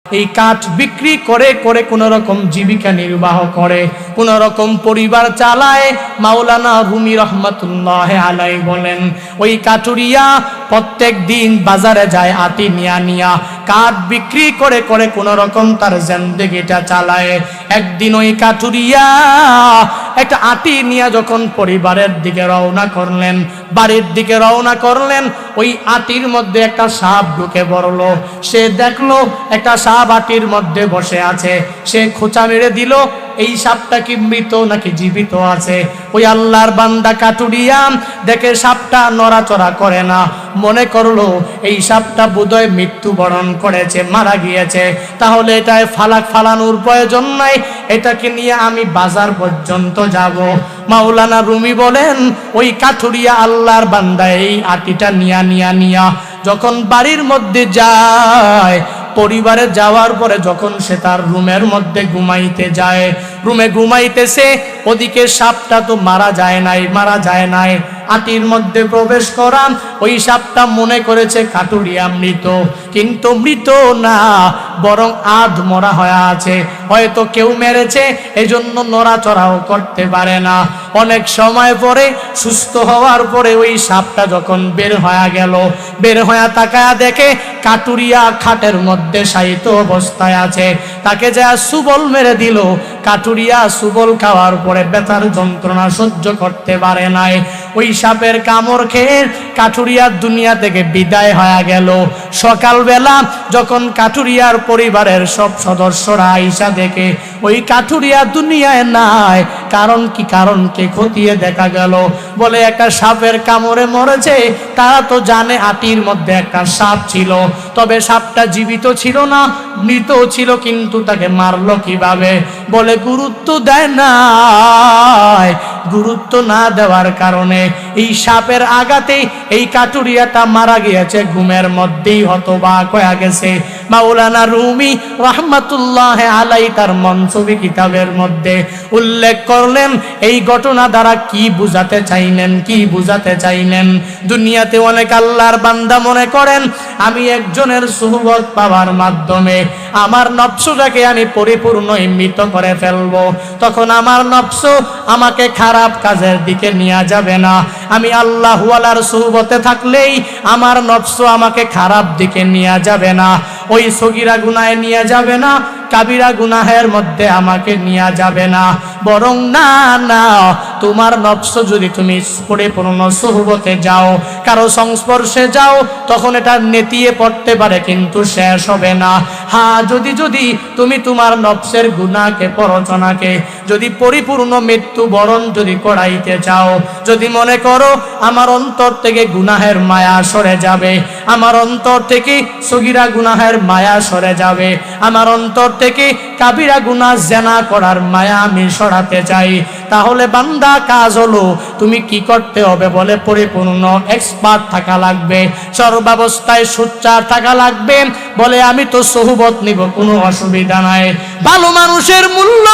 এই কাঠ বিক্রি করে করে কোন রকম জীবিকা নির্বাহ করে, কোন রকম পরিবার চালায়। মাওলানা রুমি রহমাতুল্লাহ আলাইহি বলেন, ওই কাঠুরিয়া প্রত্যেক দিন বাজারে যায় আটি নিয়া কাঠ বিক্রি করে করে কোন রকম তার জিন্দেগিটা চালায়। একদিন ওই কাঠুরিয়া একটা আটি নিয়ে যখন পরিবারের দিকে রওনা করলেন, বাড়ির দিকে রওনা করলেন, ওই আটির মধ্যে একটা সাপ ঢুকে পড়লো। সে দেখলো একটা সাপ আটির মধ্যে বসে আছে। সে খোঁচা মেরে দিল, এই সাপটা কি মৃত নাকি জীবিত আছে। ওই আল্লাহর বান্দা কাঠুরিয়া দেখে সাপটা নড়াচড়া করে না, মনে করলো এই সাপটা বোধহয় মৃত্যুবরণ করেছে, মারা গিয়েছে। তাহলে এটায় ফালানোর প্রয়োজন নাই, এটাকে নিয়ে আমি বাজার পর্যন্ত যাব। মাওলানা রুমি বলেন, ওই কাঠুরিয়া আল্লাহর বান্দা এই আটিটা নিয়া যখন বাড়ির মধ্যে যায়, পরিবারে যাওয়ার পরে যখন সে তার রুমের মধ্যে ঘুমাইতে যায়, রুমে ঘুমাইতেছে, ওদিকে সাপটা তো মারা যায় নাই। আটির মধ্যে প্রবেশ করা ওই সাপটা মনে করেছে কাঠুরিয়া মৃত, কিন্তু মৃত না, বরং আধ মরা হয়ে আছে। হয়তো কেউ মেরেছে, এজন্য নড়াচড়াও করতে পারে না। অনেক সময় পরে সুস্থ হওয়ার পরে ওই সাপটা যখন বের হয়ে গেল, বের হয়ে তাকায়া দেখে কাঠুরিয়া খাটের মধ্যে শায়িত অবস্থায় আছে। তাকে যা সুবল মেরে দিল। কাঠুরিয়া সুবল খাওয়ার পরে ব্যথার যন্ত্রণা সহ্য করতে পারে নাই। ওই সাপের কামড় খেয়ে কাঠুরিয়ার দুনিয়া থেকে বিদায় হয়ে গেল। সকালবেলা যখন কাঠুরিয়ার পরিবারের সব সদস্যরা আইসা দেখে ওই কাঠুরিয়া দুনিয়ায় নাই, কারণকে খতিয়ে দেখা গেল, বলে একটা সাপের কামড়ে মরেছে। তারা তো জানে আটির মধ্যে একটা সাপ ছিল, তবে সাপটা জীবিত ছিল না, মৃত ছিল, কিন্তু তাকে মারলো কিভাবে? বলে গুরুত্ব দেয় না। গুরুত্ব না দেওয়ার কারণে এই সাপের আঘাতে এই কাঠুরিয়াটা মারা গিয়েছে, ঘুমের মধ্যেই হতবাক হয়ে গেছে। মাওলানা রুমি রহমাতুল্লাহ আলাইহি তার মনসুবি কিতাবের মধ্যে উল্লেখ করলেন, এই ঘটনা দ্বারা কি বুঝাতে চাইলেন। দুনিয়াতে অনেক আল্লাহর বান্দা মনে করেন, আমি একজনের সুহবত পাওয়ার মাধ্যমে আমার নফসটাকে আমি পরিপূর্ণ মৃত করে ফেলবো। তখন আমার নফস আমাকে খারাপ কাজের দিকে নিয়ে যাবে না। আমি আল্লাহ ওয়ালার সুহবতে থাকলেই আমার নফস আমাকে খারাপ দিকে নিয়ে যাবে না, ওই সগীরা গুনাহে নিয়ে যাবে না, কাবিরা গুনাহের মধ্যে আমাকে নিয়ে যাবে না। বরং না, তোমার নফস যদি তুমি পরিপূর্ণ সুহবতে যাও, কারো সংস্পর্শে যাও, তখন এটা নেতিয়ে পড়তে পারে, কিন্তু শেষ হবে না। হ্যাঁ, যদি তুমি তোমার নফসের গুনাহকে, পরচনাকে যদি পরিপূর্ণ মৃত্যুবরণ যদি করাইতে চাও, যদি মনে করো আমার অন্তর থেকে গুনাহের মায়া সরে যাবে, আমার অন্তর থেকে সগীরা গুনাহের মায়া সরে যাবে, আমার অন্তর থেকে কাবিরা গুনাহ জেনা করার মায়া আমি সরাতে চাই, তাহলে বান্দা কাজ হলো তুমি কি করতে হবে? বলে পরিপূর্ণ এক্সপার্ট থাকা লাগবে, সর্বাবস্থায় সোচ্চার থাকা লাগবে। বলে আমি তো সুহবত নিব, কোনো অসুবিধা নাই। ভালো মানুষের মূল্য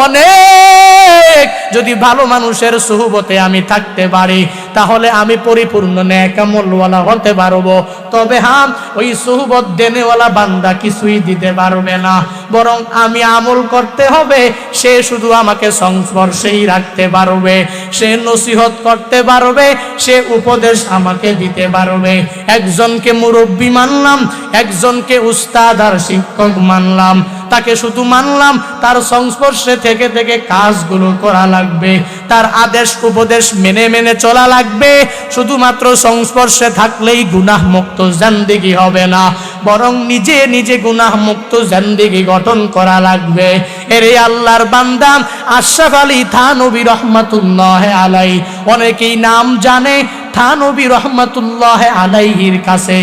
অনেক। যদি ভালো মানুষের সুহবতে আমি থাকতে পারি, তাহলে আমি পরিপূর্ণ নেক আমলওয়ালা হতে পারবো। তবে হ্যাঁ, ওই সুহবত দেনেওয়ালা বান্দা কিছুই দিতে পারবে না, বরং আমি আমল করতে হবে। সে শুধু আমাকে সংস্পর্শেই রাখতে পারবে, সে নসিহত করতে পারবে, সে উপদেশ আমাকে দিতে পারবে। একজনকে মুরব্বী মানলাম, একজনকে উস্তাদ আর শিক্ষক মানলাম, তাকে শুধু মানলাম, তার সংস্পর্শে থেকে থেকে কাজগুলো করা লাগবে, তার আদেশ উপদেশ মেনে চলা লাগবে। শুধুমাত্র সংস্পর্শে থাকলেই গুনাহ মুক্ত জিন্দেগি হবে না, বরং নিজে গুনাহ মুক্ত জিন্দেগি গঠন করা লাগবে। এরে আল্লাহর বান্দা আশরাফ আলী থানভী রহমাতুল্লাহ আলাইহি, অনেকেই নাম জানে। থানভী রহমাতুল্লাহ আলাইহির কাছে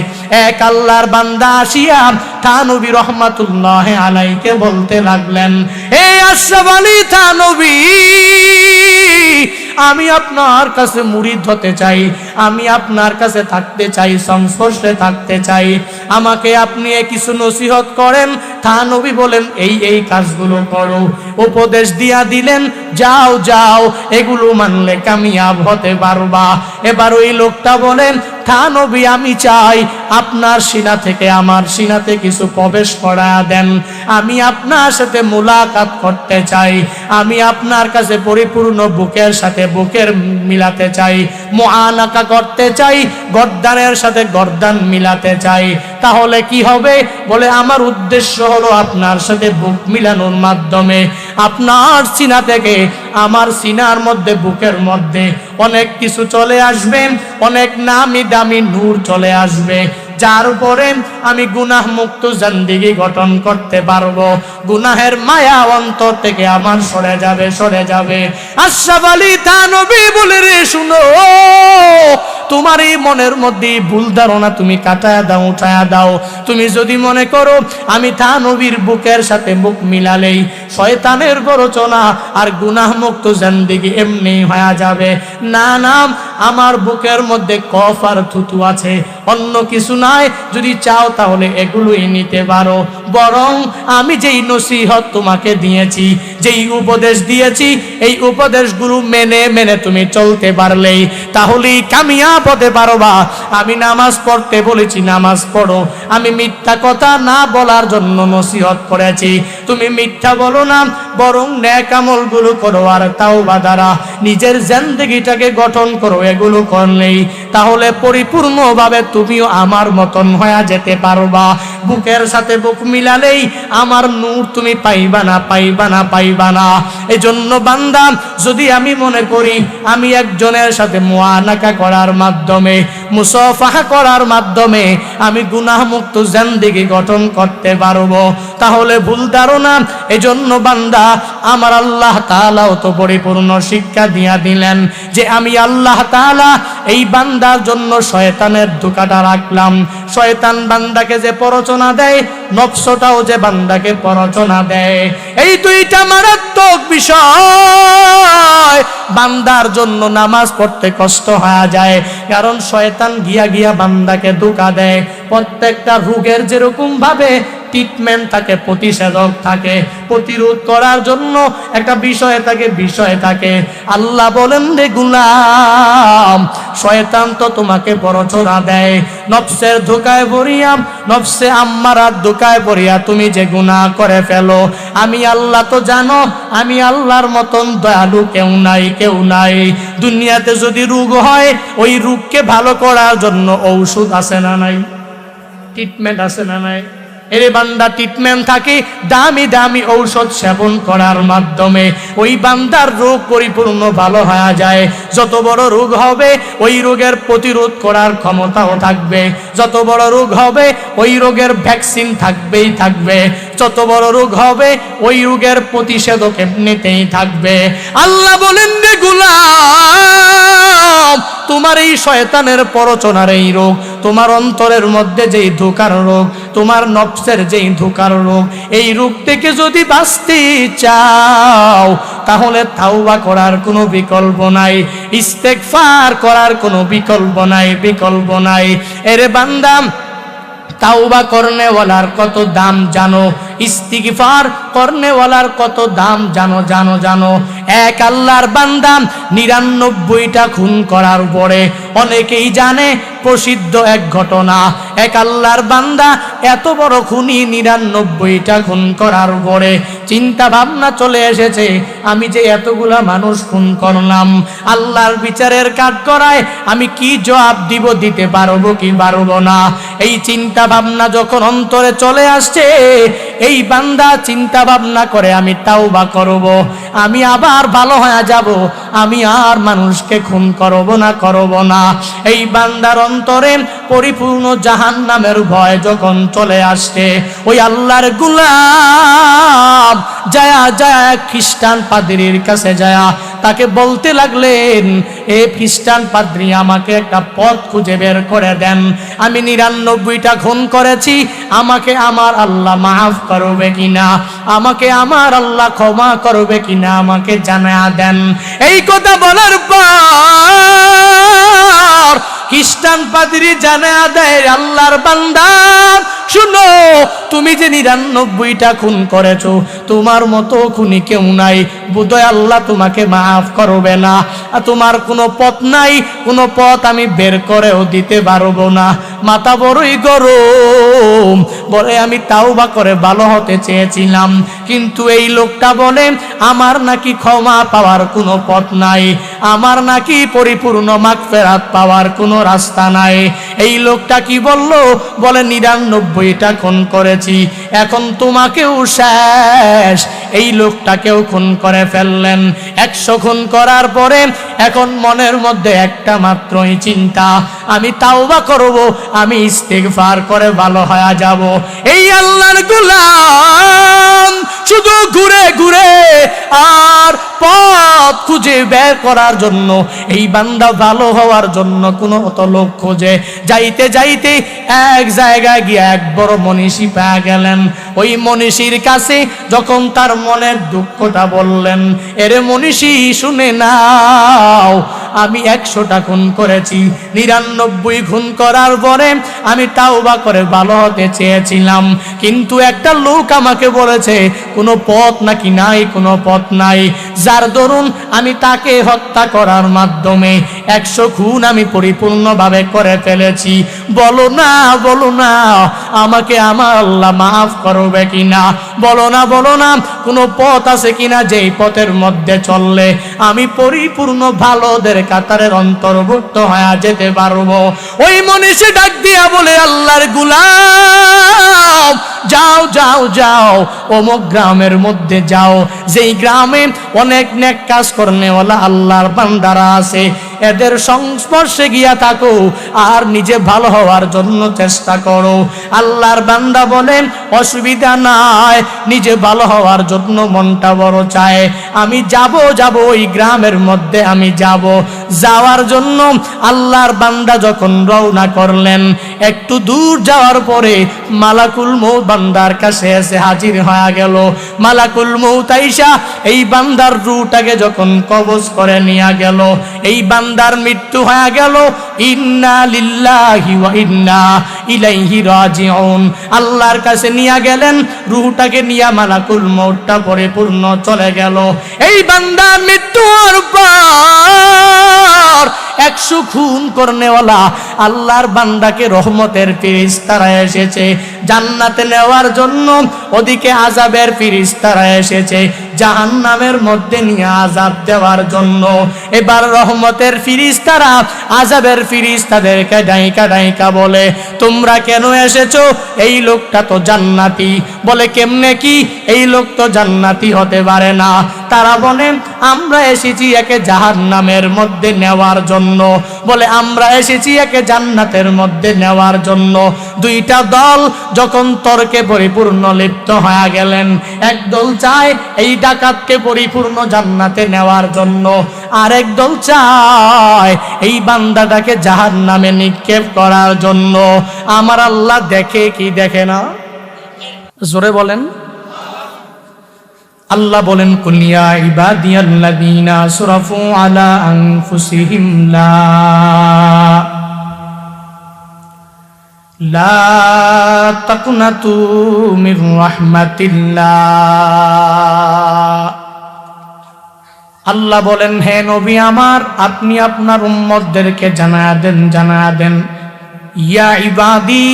এক আল্লাহর বান্দা আসিয়া থানভী রহমাতুল্লাহ আলাইহিকে বলতে লাগলেন, এই আশরাফ আলী থানভী, আমি আপনার কাছে মুরিদ হতে চাই, আমি আপনার কাছে থাকতে চাই, সংস্পর্শে থাকতে চাই, আমাকে আপনি কিছু নসিহত করেন। থানভী বলেন, এই কাজগুলো করো। উপদেশ দিলেন, যাও এগুলো মানলে কামিয়াব হতে পারবা। এবার ওই লোকটা বলেন, থানবী আমি চাই আপনার সিনা থেকে আমার সিনাতে কিছু প্রবেশ করা দেন, আমি আপনার সাথে মুলাকাত করতে চাই, আমি আপনার কাছে পরিপূর্ণ বুকের সাথে বুকের মিলাতে চাই, মুআনাকা করতে চাই, গর্দানের সাথে গর্দান মিলাতে চাই। তাহলে কি হবে? বলে আমার উদ্দেশ্য হলো আপনার সাথে বুক মিলানোর মাধ্যমে আপনার সিনা থেকে আমার সিনার মধ্যে বুকের মধ্যে অনেক কিছু চলে আসবে, অনেক নামি দামি নূর চলে আসবে, যার উপরে আমি গুনাহ মুক্ত জিন্দেগি গঠন করতে পারবো। গুনাহের মায়া অন্তর থেকে আমার সরে যাবে, সরে যাবে। আশরাফ আলী থানভী বলে, রে শুনো, তোমার এই মনের মধ্যে ভুল ধারণা তুমি কাটায়া দাও, উঠায়া দাও। তুমি যদি মনে করো আমি থানভীর বুকের সাথে বুক মিলালেই শয়তানের প্ররোচনা আর গুনাহ মুক্ত জিন্দেগি এমনি হয়ে যাবে, না না, আমার বুকের মধ্যে কফ আর থুতু আছে, অন্য কিছু নাই। যদি চাও তাহলে এগুলোই নিতে পারো, বরং আমি যেই নসিহত তোমাকে দিয়েছি, যেই উপদেশ দিয়েছি, এই উপদেশগুলো মেনে মেনে তুমি চলতে পারলেই তাহলেই কামিয়াব হতে পারবা। আমি নামাজ পড়তে বলেছি, নামাজ পড়ো। আমি মিথ্যা কথা না বলার জন্য নসিহত করেছি, তুমি মিথ্যা বলো না, বরং নেক আমলগুলো করো আর তাওবা দ্বারা নিজের জিন্দেগিটাকে গঠন করো। এগুলো করলেই তাহলে পরিপূর্ণভাবে তুমিও আমার মতন হয়ে যেতে পারবা। বুকের সাথে বুক মিলালেই আমার নূর তুমি পাইবা না, পাইবা না, পাইবা না। এজন্য বান্দা, যদি আমি মনে করি আমি একজনের সাথে মুআনাকা করার মাধ্যমে, মুসাফাহা করার মাধ্যমে আমি গুনাহ মুক্ত জিন্দেগি গঠন করতে পারবো, তাহলে ভুল ধারণা। এজন্য বান্দা, আমার আল্লাহ তাআলাও তো পরিপূর্ণ শিক্ষা দিয়া দিলেন যে আমি আল্লাহ তাআলা এই বান্দার জন্য শয়তানের ধোঁকাটা রাখলাম। শয়তান বান্দাকে যে প্ররোচনা দেয়, নফসটাও যে বান্দাকে প্ররোচনা দেয়, এই দুইটা মারাত্মক বিষয় বান্দার জন্য নামাজ পড়তে কষ্ট হয়ে যায়। কারণ শয়তান গিয়া গিয়া বান্দাকে ধোঁকা দেয়। প্রত্যেকটা রোগের যেরকম ভাবে ট্রিটমেন্ট থাকে, প্রতিষেধক থাকে, প্রতিরোধ করার জন্য একটা বিষয় থাকে। আল্লাহ বলেন, রে গোলাম, শয়তান তো তোমাকে প্ররোচনা দেয়, নফসের ধোঁকায় পড়িয়া, নফসে আম্মারার ধোঁকায় পড়িয়া তুমি যে গুনাহ করে ফেলো। আমি আল্লাহ তো জানো, আমি আল্লাহর মতন দয়ালু কেউ নাই, কেউ নাই। দুনিয়াতে যদি রোগ হয়, ওই রোগকে ভালো করার জন্য ঔষধ আছে না নাই? ট্রিটমেন্ট আছে না নাই? এরে বান্দা, ট্রিটমেন্ট থাকে, দামি দামি ঔষধ সেবন করার মাধ্যমে ওই বান্দার রোগ পরিপূর্ণ ভালো হয়ে যায়। যত বড় রোগ হবে ওই রোগের প্রতিরোধ করার ক্ষমতাও থাকবে, যত বড় রোগ হবে ওই রোগের ভ্যাকসিন থাকবেই থাকবে, যত বড় রোগ হবে ওই রোগের প্রতিষেধক এমনিতেই থাকবে। আল্লাহ বলেন, রে গোলাম, তোমার এই শয়তানের প্ররোচনার এই রোগ, তোমার অন্তরের মধ্যে যেই ধোঁকার রোগ, তোমার নফসের যেই ধোঁকার রোগ, এই রোগ থেকে যদি বাঁচতে চাও তাহলে তাওবা করার কোনো বিকল্প নাই, ইস্তেগফার করার কোনো বিকল্প নাই, বিকল্প নাই। এরে বান্দা, তাওবা করনেওয়ালার কত দাম জানো? ইস্তিগফার করনেওয়ালার কত দাম জানো? জানো জানো? এক আল্লাহর বান্দা 99টা খুন করার পরে, অনেকেই জানে প্রসিদ্ধ এক ঘটনা, এক আল্লাহর বান্দা এত বড় খুনি 99টা খুন করার পরে চিন্তা ভাবনা চলে এসেছে, আমি যে এতগুলা মানুষ খুন করলাম, আল্লাহর বিচারের কাঠগড়ায় আমি কি জবাব দিব, দিতে পারবো কি পারবো না। এই চিন্তা ভাবনা যখন অন্তরে চলে আসছে, এই বান্দা চিন্তা ভাবনা করে আমি তাওবা করব, আমি আবার ভালো হয়ে যাব, আমি আর মানুষকে খুন করব না। এই বান্দার অন্তরে পরিপূর্ণ জাহান্নামের ভয় যখন চলে আসছে, ওই আল্লাহর গোলাম যায়া যায়া খ্রিস্টান পাদ্রীর কাছে যায়া তাকে বলতে লাগলেন, এ খ্রিস্টান পাদ্রী, আমাকে একটা পথ খুঁজে বের করে দেন, আমি 99টা খুন করেছি, আমাকে আমার আল্লাহ মাফ করবে কিনা, আমাকে আমার আল্লাহ ক্ষমা করবে কিনা, আমাকে জানা দেন। এই কথা বলার পর খ্রিস্টান পাদ্রী জানা দেয়, আল্লাহর বান্দা শুনো, তুমি যে 99টা খুন করেছো, তোমার মতো খুনি কেউ নাই, বোধহয় আল্লাহ তোমাকে মাফ করবে না। তোমার কোনো পথ নাই, কোনো পথ আমি বের করেও দিতে পারবো না। মাথা বড়ই গরম, বলে আমি তাওবা করে ভালো হতে চেয়েছিলাম, কিন্তু এই লোকটা বলে আমার নাকি ক্ষমা পাওয়ার কোনো পথ নাই, আমার নাকি পরিপূর্ণ মাগফিরাত পাওয়ার কোনো রাস্তা নাই। এই লোকটা কি বলল? বলে 99টা খুন করেছি, এখন তোমাকেও শেষ। এই লোকটাকেও খুন করে ফেললেন। 100 খুন করার পরে এখন মনের মধ্যে একটা মাত্রই চিন্তা, আমি তাওবা করব, আমি ইস্তিগফার করে ভালো হয়ে যাব। এই আল্লাহর গোলাম শুধু ঘুরে ঘুরে আর পথ খুঁজে বের করার জন্য, এই বান্দা ভালো হওয়ার জন্য কোনো অত লোক খোঁজে। যাইতে যাইতে এক জায়গায় গিয়ে এক বড় মনীষী পেয়ে গেলেন। ওই মনীষীর কাছে যখন তার মনের দুঃখটা বললেন, এরে মনীষী শুনে নাও, আমি 100টা খুন করেছি, 99 খুন করার পরে আমি তাওবা করে ভালো হতে চেয়েছিলাম, কিন্তু একটা লোক আমাকে বলেছে কোনো পথ নাকি নাই, কোনো পথ নাই, যার দরুন আমি তাকে হত্যা করার মাধ্যমে 100 খুন আমি পরিপূর্ণভাবে করে ফেলেছি। বলো না, বলো না, আমাকে আমার আল্লাহ মাফ করবে কিনা? বলো না, বলো না, কোনো পথ আছে কিনা যেই পথের মধ্যে চললে আমি পরিপূর্ণ ভালোদের কাতারের অন্তর্ভুক্ত হয়ে যেতে পারবো। ওই মনীষী ডাক দিয়া বলে, আল্লাহর গোলাম যাও যাও যাও, অমুক গ্রামের মধ্যে যাও, যেই গ্রামে অনেক নেক কাজ করনেওয়ালা আল্লাহর বান্দারা আছে, এদের সংস্পর্শে গিয়া থাকো আর নিজে ভালো হওয়ার জন্য চেষ্টা করো। আল্লাহর বান্দা বলেন, অসুবিধা নাই, নিজে ভালো হওয়ার জন্য মনটা বড় চায়, আমি যাব যাব, ওই গ্রামের মধ্যে আমি যাব। যাওয়ার জন্য আল্লাহর বান্দা যখন রওনা করলেন, একটু দূর যাওয়ার পরে মালাকুল মউত বান্দার কাছে এসে হাজির হয়ে গেল। মালাকুল মউত আইসা এই বান্দার রূহটাকে যখন কবজ করে নিয়ে গেল, এই বান্দার মৃত্যু হয়ে গেল। ইন্না লিল্লাহি ওয়া ইন্না ইলাইহি রাজিউন। আল্লাহর কাছে নিয়ে গেলেন, রূহটাকে নিয়ে মালাকুল মউতটা পরিপূর্ণ চলে গেল। এই বান্দার মৃত্যু হওয়ার পর 100 খুন করনেওয়ালা আল্লাহর বান্দাকে রহমতের ফেরেশতারা এসেছে জান্নাতে নেওয়ার জন্য, ওদিকে আযাবের ফেরেশতারা এসেছে জাহান্নামের মধ্যে নিয়ে আযাব দেওয়ার জন্য। এবার রহমতের ফেরেশতারা আযাবের ফেরেশতাদেরকে ডাইকা ডাইকা বলে, তোমরা কেন এসেছো? এই লোকটা তো জান্নাতি। বলে কেমনে কি? এই লোক তো জান্নাতি হতে পারে না। তারা বলেন, আমরা এসেছি একে জাহান্নামের মধ্যে নেওয়ার জন্য। বলে আমরা এসেছি একে জান্নাতের মধ্যে নেওয়ার জন্য। দুইটা দল যখন তর্কে পরিপূর্ণ লিপ্ত হয়ে গেলেন, এক দল চায় এই ডাকাতকে পরিপূর্ণ জান্নাতে নেওয়ার জন্য, আরেক দল চায় এই বান্দাটাকে জাহান্নামে নিক্ষেপ করার জন্য। আমার আল্লাহ দেখে কি দেখে না? জোরে বলেন। আল্লাহ বলেন, কুল ইয়া ইবাদিয়াল্লাযীনা আসরাফু আলা আনফুসিহিম লা তাকনাতু মির রাহমাতিল্লাহ। আল্লাহ বলেন, হে নবী আমার, আপনি আপনার উম্মতদেরকে জানায়া দেন, ইয়া ইবাদি,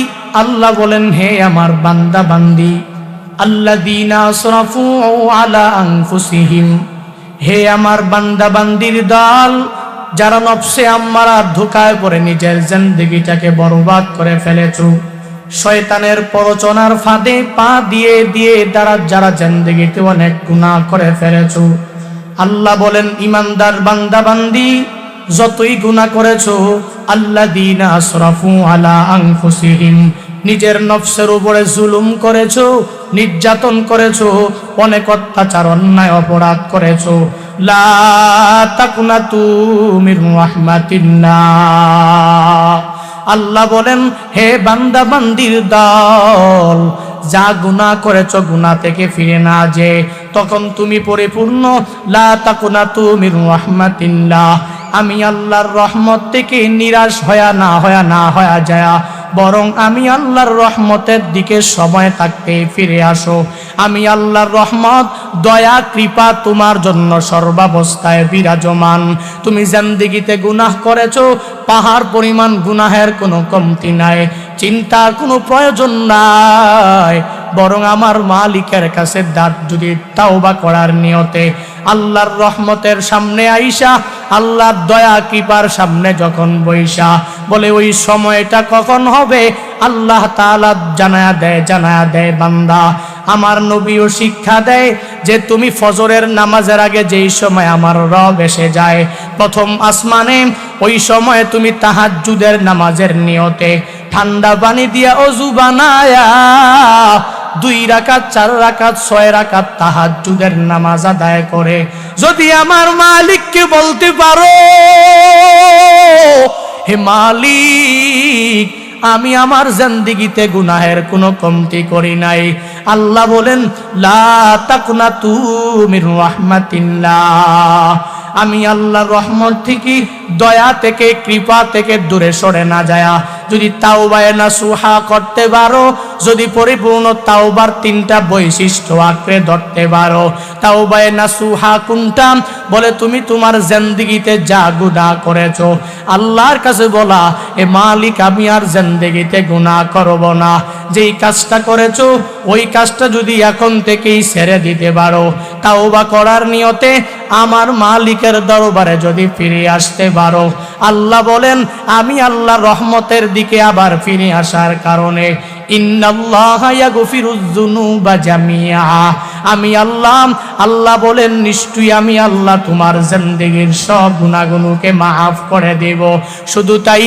আল্লাহ বলেন হে আমার বান্দা বান্দি, আল্লাযীনা আসরাফু আলা আনফুসিহিম, হে আমার বান্দা বান্দির দল, যারা নফসে আম্মারা ধোঁকায় পড়ে নিজের জিন্দেগিটাকে বরবাদ করে ফেলেছো, শয়তানের প্ররোচনার ফাঁদে পা দিয়ে দিয়ে যারা জিন্দেগিতে অনেক গুনাহ করে ফেলেছো। আল্লাহ বলেন, ইমানদার বান্দা বান্দি, যতই গুনাহ করেছো, আল্লাযীনা আসরাফু আলা আনফুসিহিম, নিজের নফসের উপরে জুলুম করেছো, নির্যাতন করেছো, অনেক অত্যাচার অন্যায় অপরাধ করেছো, লা তাকনাতু মির রাহমাতিল্লাহ। আল্লাহ বলেন, হে বান্দা বান্দির দল, যা গুনাহ করেছো গুনাহ থেকে ফিরে না যে, তখন তুমি পরিপূর্ণ লা তাকনাতু মির রাহমাতিল্লাহ, আমি আল্লাহর রহমত থেকে নিরাশ হয়া না হয়া যায় বরং আমি আল্লাহর রহমতের দিকে সময় থাকতে ফিরে আসো। আমি আল্লাহর রহমত, দয়া, কৃপা তোমার জন্য সর্বাবস্থায় বিরাজমান। তুমি জিন্দেগিতে গুনাহ করেছো, পাহাড় পরিমাণ গুনাহের কোনো কমতি নাই, চিন্তার কোনো প্রয়োজন নাই। বরং আমার মালিকের কাছে যদি তাওবা করার নিয়তে আল্লাহর রহমতের সামনে আইসা, আল্লাহর দয়া কৃপার সামনে যখন বইসা, বলে ওই সময়টা কখন হবে আল্লাহ তাআলা জানায়া দেয় বান্দা। আমার নবীও শিক্ষা দেয় যে তুমি ফজরের নামাজের আগে যেই সময় আমার রব এসে যায় প্রথম আসমানে, ওই সময় তুমি তাহাজ্জুদের নামাজের নিয়তে ঠান্ডা পানি দিয়া ওযু বানায়া 2 রাকাত 4 রাকাত 6 রাকাত তাহাজ্জুদের নামাজ আদায় করে যদি আমার মালিককে বলতে পারো, হে মালিক, আমি আমার জিন্দেগিতে গুনাহের কোনো কমতি করি নাই, আল্লাহ বলেন লা তাকনাতু মির রাহমাতিল্লাহ, আমি আল্লাহর রহমত থেকে, দয়া থেকে, কৃপা থেকে দূরে সরে না যায় যদি তাওবায়ে নাসুহা করতে পারো, যদি পরিপূর্ণ তাওবার 3টা বৈশিষ্ট্য আঁকড়ে ধরতে পারো। তাওবায়ে নাসুহা কোনটা? বলে তুমি তোমার জিন্দেগিতে যা গুনাহ করেছো আল্লাহর কাছে বলা, এ মালিক আমি আর জিন্দেগিতে গুনাহ করব না। যেই কাজটা করেছো ওই কাজটা যদি এখন থেকেই ছেড়ে দিতে পারো, তাওবা করার নিয়তে আমার মালিকের দরবারে যদি ফিরে আসতে পারো, আল্লাহ বলেন আমি আল্লাহ রহমতের দিকে আবার ফিরে আসার কারণে ইন্নাল্লাহা ইয়াগফিরুয যুনুবা জামিআ, আমি আল্লাহ বলেন নিশ্চয়ই আমি আল্লাহ তোমার জিন্দেগীর সব গুনাহগুলোকে মাফ করে দেব। শুধু তাই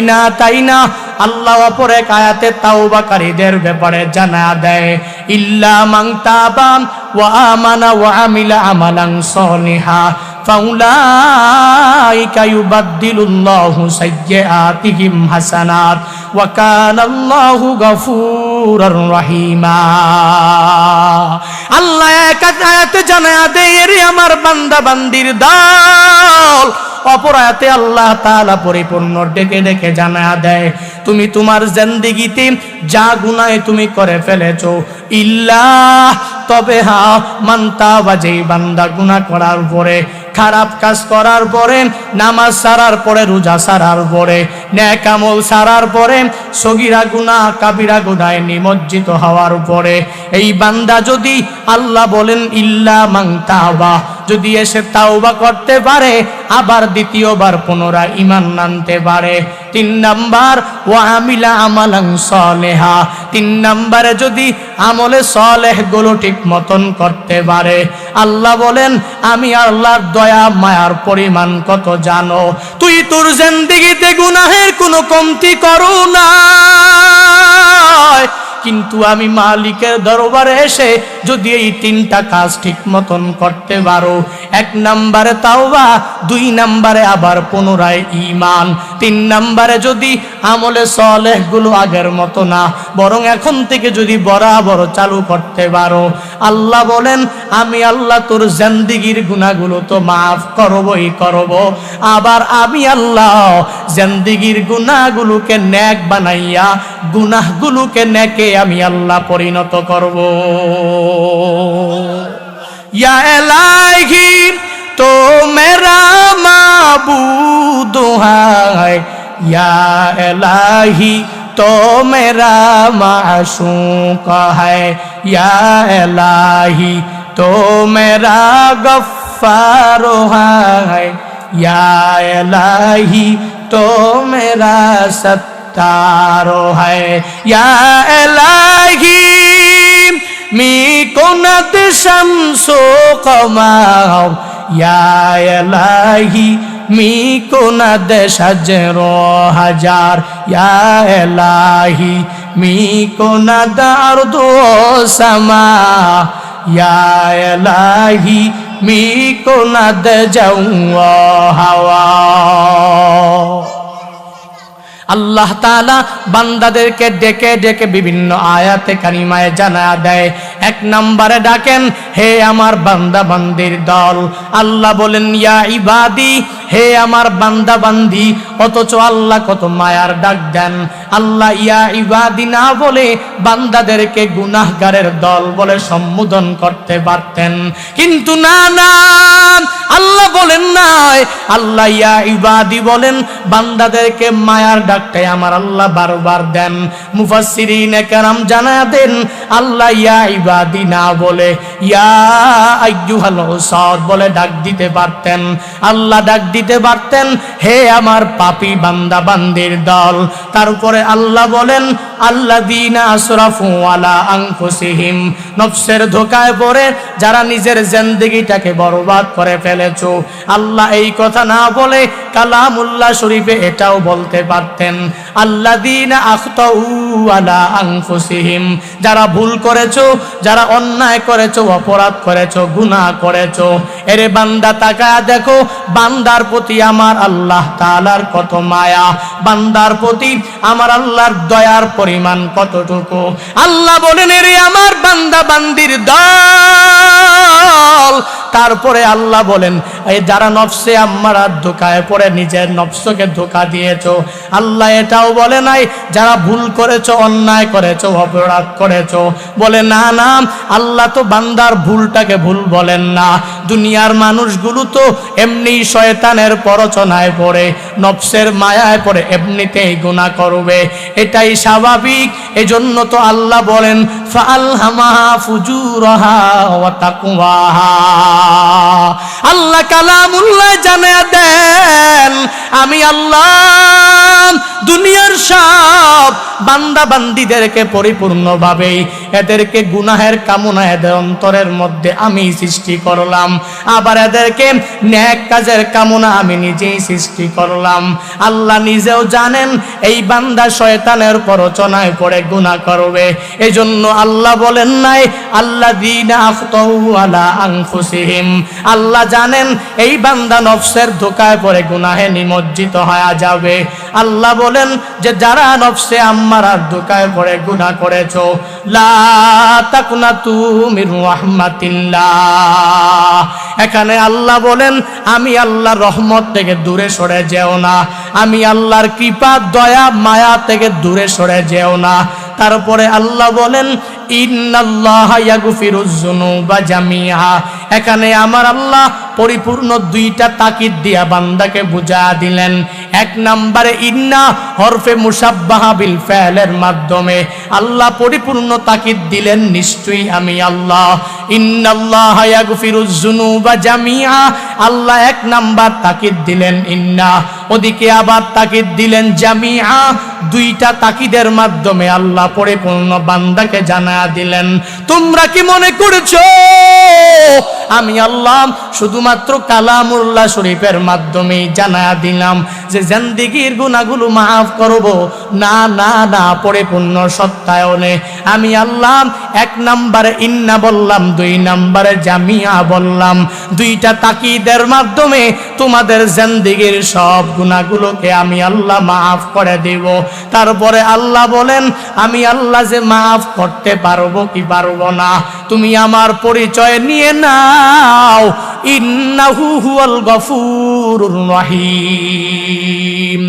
না আল্লাহ অপর এক আয়াতে তাওবাকারীদের ব্যাপারে জানা দেয়, ইল্লা মান তাবা ওয়া আমানা ওয়া আমিলা আমালান সলিহা ফাউলাইকা ইউবাদদিলুল্লাহু সাইয়্যাতিহিম হাসানাত ওয়া কানাল্লাহু গফুরুর রহিমা। আল্লাহ এক আয়াতে জানায়া দেয় রে আমার বান্দা বান্দির দল, অপর আয়াতে আল্লাহ তাআলা পরিপূর্ণ ডেকে ডেকে জানায়া দেয় তুমি তোমার জিন্দেগিতে যা গুনাহ তুমি করে ফেলেছো, ইল্লা তবে মান তাওবা, যেই বান্দা গুনাহ করার পরে, খারাপ কাজ করার পরে, নামাজ ছাড়ার পরে, রোজা ছাড়ার পরে, নেক আমল ছাড়ার পরে, সগীরা গুনাহ কাবিরা গুনাহে নিমজ্জিত হওয়ার পরে এই বান্দা যদি, আল্লাহ বলেন ইল্লা মান তাওবা, যদি এসে তাওবা করতে পারে, আবার দ্বিতীয়বার পুনরায় ঈমান আনতে পারে। 3 নাম্বার ওয়া আমিলা আমালান সলিহা, 3 নম্বরে যদি আমলে সলেহ গুলো ঠিক মতন করতে পারে, আল্লাহ বলেন আমি আল্লাহর দয়া মায়ার পরিমাণ কত জানো, তুই তোর জিন্দেগিতে গুনাহের কোনো কমতি করো না, কিন্তু আমি মালিকের দরবারে এসে যদি এই 3টা কাজ ঠিক মতন করতে পারো, 1 নম্বরে তাওবা, 2 নম্বরে আবার পুনরায় ঈমান, 3 নম্বরে যদি আমলে সলেহ গুলো আগের মতো না বরং এখন থেকে যদি বরাবর চালু করতে পারো, আল্লাহ বলেন আমি আল্লাহ তোর জিন্দেগির গুনাহগুলো তো মাফ করবই করব, আবার আমি আল্লাহ জিন্দেগির গুনাহগুলোকে নেক বানাইয়া গুনাহগুলোকে নেকে আমি আল্লাহ পরিণত করব। ইয়া ইলাহি তো মেরা মাবুদ है, या इलाही तो मेरा माशूक है, या इलाही तो मेरा गफ्फार है, या इलाही तो मेरा सत्तार है, या इलाही मी कुनत शम्सो कमार, या इलाही मी कुनद शजरो हजार, या इलाही मी कुनद अर्दो समा, या इलाही मी कुनद जौआ हवा। আল্লাহ তাআলা বান্দাদেরকে ডেকে ডেকে বিভিন্ন আয়াতে কারিমায় জানা দেয়। 1 নম্বরে ডাকেন হে আমার বান্দা বান্দির দল, আল্লাহ বলেন ইয়া ইবাদি, হে আমার বান্দা বান্দি, অথচ আল্লাহ কত মায়ার ডাক দেন। আল্লাহ ইয়া ইবাদি না বলে বান্দাদেরকে গুনাহগারের দল বলে সম্বোধন করতে পারতেন, কিন্তু না না, আল্লাহ বলেন নাই। আল্লাহ ইয়া ইবাদি বলেন, বান্দাদেরকে মায়ার ডাকটাই আমার আল্লাহ বারবার দেন। মুফাসসিরিনে কেরাম জানায়া দেন, আল্লাহ ইয়া ইবাদি না বলে ইয়া আইয়ুহাল উসাদ বলে ডাক দিতে পারতেন। আল্লাহ ডাক দিতে পারতেন, হে আমার পাপী বান্দা বান্দির দল। তারপরে আল্লাহ বলেন, আল্লাযীনা আসরাফু আলা আনফুসিহিম, নফসের ধোঁকায় পড়ে যারা নিজের জিন্দেগিটাকে বরবাদ করে ফেলেছো। আল্লাহ এই কথা না বলে কালামুল্লাহ শরীফে এটাও বলতে পারতেন, আল্লাযীনা আখতাউ আলা আনফুসিহিম, যারা ভুল করেছো, যারা অন্যায় করেছো, অপরাধ করেছো, গুনাহ করেছো। এরে বান্দা তাকায়া দেখো, বান্দার প্রতি আমার আল্লাহ তাআলার কত মায়া, বান্দার প্রতি আমার আল্লাহর দয়ার পরিমাণ কতটুকু। আল্লাহ বলেন, এরে আমার বান্দা বান্দির দল। তারপরে আল্লাহ বলেন, এই যারা নফসে আম্মারার ধোঁকায় পড়ে নিজের নফসকে ধোঁকা দিয়েছো। আল্লাহ এটাও বলে নাই যারা ভুল করেছো, অন্যায় করেছো, অপরাধ করেছো। বলে না না, আল্লাহ তো বান্দার ভুলটাকে ভুল বলেন না। দুনিয়ার মানুষগুলো তো এমনি শয়তানের প্ররোচনায় পড়ে, নফসের মায়ায় পড়ে এমনিতেই গুনাহ করবে, এটাই স্বাভাবিক। এজন্য তো আল্লাহ বলেন, ফাআলহামাহা ফুজুরাহা ওয়া তাকওয়াহা। আল্লাহ কালামুল্লাহ জানায়া দেন, আমি আল্লাহ দুনিয়ার সব বান্দা বান্দিদেরকে পরিপূর্ণভাবে এদেরকে গুনাহের কামনা এদের অন্তরের মধ্যে আমি সৃষ্টি করলাম, আবার এদেরকে নেক কাজের কামনা আমি নিজেই সৃষ্টি করলাম। আল্লাহ নিজেও জানেন এই বান্দা শয়তানের প্ররোচনায় পড়ে গুনাহ করবে। এজন্য আল্লাহ বলেন নাই আল্লাযীনা আখতাউ আলা আনফুসিহিম। আল্লাহ জানেন এই বান্দা নফসের ধোঁকায় পড়ে গুনাহে নিমজ্জিত হয়ে যাবে। আল্লাহ বলেন যে যারা নফসে আম্মারার ধোঁকায় পড়ে গুনাহ করেছো, লা তাকনাতু মির রাহমাতিল্লাহ। এখানে আল্লাহ বলেন, আমি আল্লাহর রহমত থেকে দূরে সরে যেও না, আমি আল্লাহর কৃপা দয়া মায়া থেকে দূরে সরে যেও না। তারপরে আল্লাহ বলেন, ইন্নাল্লাহা ইয়াগফিরুয যুনুবা জামিআ। এখানে আমার আল্লাহ পরিপূর্ণ দুইটা তাকিদ দিয়া বান্দাকে বুঝা দিলেন। এক নম্বরে ইন্না হরফে মুসাব্বাহা বিল ফাইলের মাধ্যমে আল্লাহ পরিপূর্ণ তাকিদ দিলেন, নিশ্চয়ই আমি আল্লাহ। ইন্নাল্লাহা ইয়াগফিরুয যুনুবা জামিআ, আল্লাহ এক নাম্বার তাকিদ দিলেন ইন্না, ওদিকে আবার তাকিদ দিলেন জামিআ। দুইটা তাকিদের মাধ্যমে আল্লাহ পরিপূর্ণ বান্দাকে জানা দিলেন, তোমরা কি মনে করেছো আমি আল্লাহ শুধুমাত্র কালামুল্লাহ শরীফের মাধ্যমে জানায়া দিলাম যে জিন্দেগীর গুনাহগুলো মাফ করব? না না না, পরিপূর্ণ সত্যায়নে আমি আল্লাহ এক নম্বরে ইন্না বললাম, দুই নম্বরে জামিয়া বললাম। দুইটা তাকিদের মাধ্যমে তোমাদের জিন্দেগীর সব গুনাহগুলোকে আমি আল্লাহ মাফ করে দেব। তারপরে আল্লাহ বলেন, আমি আল্লাহ যে মাফ করতে পারবো কি পারবো না, তুমি আমার পরিচয় নিয়ে নাও। ইন্নাহু হুয়াল গফুরুর রহিম।